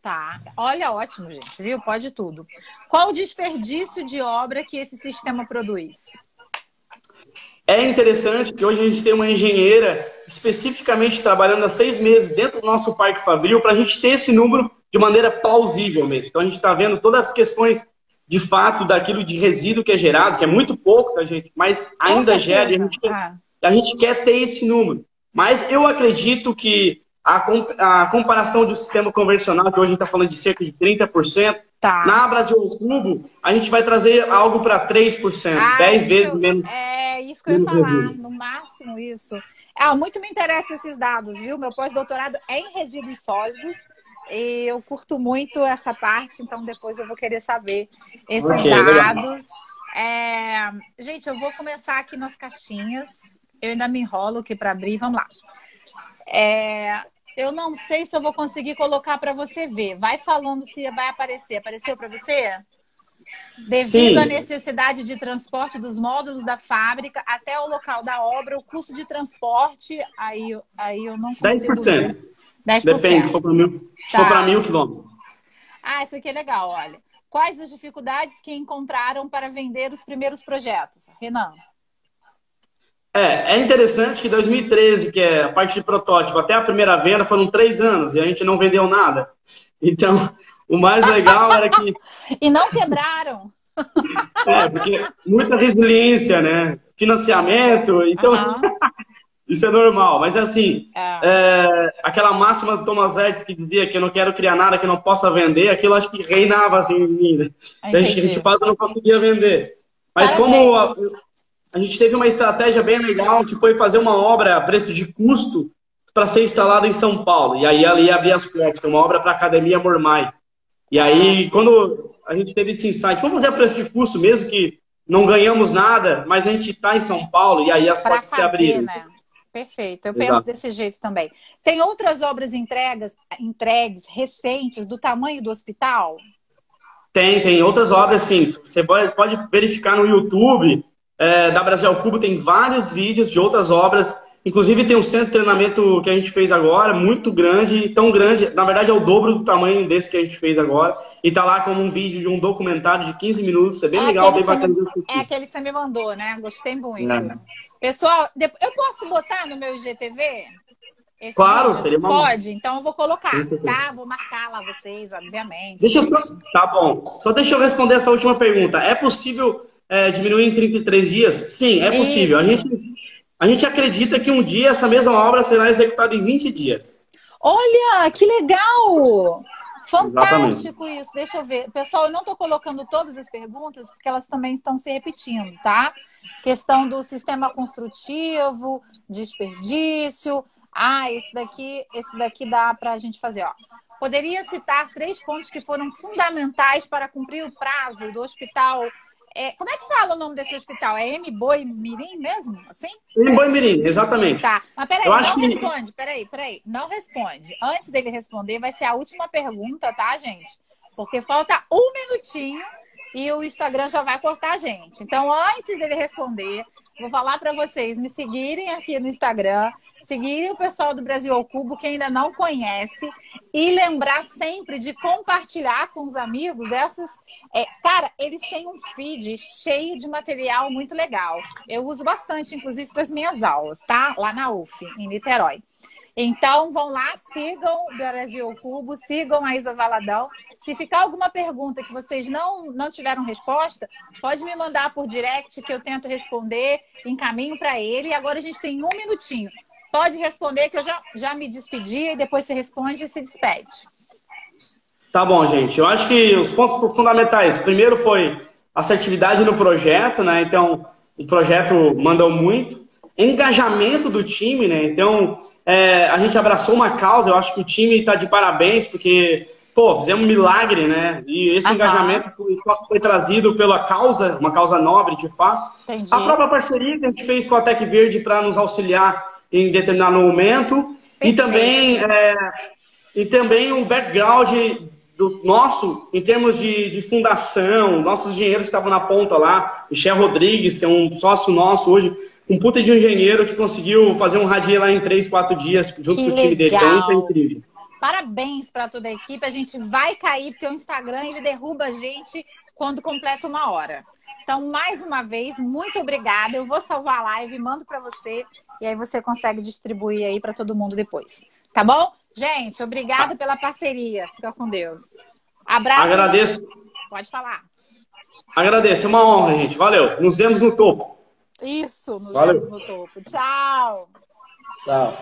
Tá. Olha, ótimo, gente, viu? Pode tudo. Qual o desperdício de obra que esse sistema produz? É interessante que hoje a gente tem uma engenheira especificamente trabalhando há 6 meses dentro do nosso Parque Fabril para a gente ter esse número de maneira plausível mesmo. Então a gente está vendo todas as questões de fato daquilo de resíduo que é gerado, que é muito pouco, tá, gente? Mas ainda gera e a gente quer ter esse número. Mas eu acredito que a comparação do sistema convencional, que hoje a gente está falando de cerca de 30%, na Brasil ao Cubo, a gente vai trazer algo para 3%, 10 vezes menos. É isso que eu ia falar, no máximo isso. Muito me interessam esses dados, viu? Meu pós-doutorado é em resíduos sólidos e eu curto muito essa parte, então depois eu vou querer saber esses Legal. dados. Gente, eu vou começar aqui nas caixinhas. Eu ainda me enrolo aqui para abrir. Vamos lá. Eu não sei se eu vou conseguir colocar para você ver. Vai falando se vai aparecer. Apareceu para você? Devido à Sim, necessidade de transporte dos módulos da fábrica até o local da obra, o custo de transporte, aí eu não consigo ver. 10%. Depende, se for 10%. para 1.000, se for para Tá. 1.000 quilômetros. Ah, isso aqui é legal, olha. Quais as dificuldades que encontraram para vender os primeiros projetos? Renan. É interessante que 2013, que é a parte de protótipo, até a primeira venda foram 3 anos e a gente não vendeu nada. Então, o mais legal era que E não quebraram. porque muita resiliência, né? Financiamento, então Aham. isso é normal. Mas assim, É, aquela máxima do Thomas Edison que dizia que eu não quero criar nada que não possa vender, aquilo acho que reinava assim em mim, né? A gente entendi. de fato não conseguia vender. Mas como Parabéns. a gente teve uma estratégia bem legal que foi fazer uma obra a preço de custo para ser instalada em São Paulo. E aí ali abrir as portas, foi uma obra para a Academia Mormai. E Ah, aí, quando a gente teve esse insight, vamos fazer a preço de custo mesmo que não ganhamos nada, mas a gente está em São Paulo e aí as para portas se fazer, abriram. né? Perfeito. Eu penso Exato. desse jeito também. Tem outras obras entregues recentes do tamanho do hospital? Tem outras obras, sim. Você pode verificar no YouTube, da Brasil ao Cubo, tem vários vídeos de outras obras. Inclusive tem um centro de treinamento que a gente fez agora, muito grande, tão grande, na verdade é o dobro do tamanho desse que a gente fez agora. E tá lá como um vídeo de um documentário de 15 minutos, é bem legal, bem bacana de É assistir. aquele que você me mandou, né? Gostei muito. É. Pessoal, eu posso botar no meu IGTV esse Claro, vídeo? seria uma. Pode? Então eu vou colocar, tá? Vou marcar lá vocês, obviamente, Deixa eu só. gente. Tá bom. Só deixa eu responder essa última pergunta. É possível diminuir em 33 dias? Sim, é possível. Isso. A gente acredita que um dia essa mesma obra será executada em 20 dias. Olha, que legal! Exatamente. Fantástico isso. Deixa eu ver. Pessoal, eu não estou colocando todas as perguntas, porque elas também estão se repetindo, tá? Questão do sistema construtivo, desperdício. Ah, esse daqui dá para a gente fazer, ó. Poderia citar 3 pontos que foram fundamentais para cumprir o prazo do hospital. Como é que fala o nome desse hospital? É M. Boi Mirim mesmo? Assim? Em Boimirim, exatamente. Tá, mas Eu peraí, acho não que. responde, peraí, não responde. Antes dele responder, vai ser a última pergunta, tá, gente? Porque falta 1 minutinho e o Instagram já vai cortar a gente. Então, antes dele responder, vou falar para vocês me seguirem aqui no Instagram, seguirem o pessoal do Brasil ao Cubo, que ainda não conhece, e lembrar sempre de compartilhar com os amigos essas. Cara, eles têm um feed cheio de material muito legal. Eu uso bastante, inclusive, para as minhas aulas, tá? Lá na UF, em Niterói. Então, vão lá, sigam o Brasil ao Cubo, sigam a Isa Valadão. Se ficar alguma pergunta que vocês não tiveram resposta, pode me mandar por direct que eu tento responder, encaminho para ele. E agora a gente tem 1 minutinho. Pode responder que eu já me despedi e depois você responde e se despede. Tá bom, gente. Eu acho que os pontos fundamentais. Primeiro foi assertividade no projeto, né? Então, o projeto mandou muito. Engajamento do time, né? Então, a gente abraçou uma causa. Eu acho que o time está de parabéns, porque, pô, fizemos um milagre, né? E esse engajamento foi trazido pela causa, uma causa nobre, de fato. Entendi. A própria parceria que a gente fez com a Tec Verde para nos auxiliar em determinado momento. Perfeito. E também o background do nosso, em termos de fundação, nossos engenheiros que estavam na ponta lá, Michel Rodrigues, que é um sócio nosso hoje, um puta de um engenheiro que conseguiu fazer um radier lá em 3, 4 dias, junto com o time dele. Então, isso é incrível. Parabéns para toda a equipe. A gente vai cair, porque o Instagram ele derruba a gente quando completa 1 hora. Então, mais uma vez, muito obrigada. Eu vou salvar a live, mando para você, e aí você consegue distribuir aí para todo mundo depois. Tá bom? Gente, obrigada pela parceria. Fica com Deus. Abraço. Agradeço. Pode falar. Agradeço, é uma honra, gente. Valeu. Nos vemos no topo. Isso, nos Valeu. vemos no topo. Tchau. Tchau.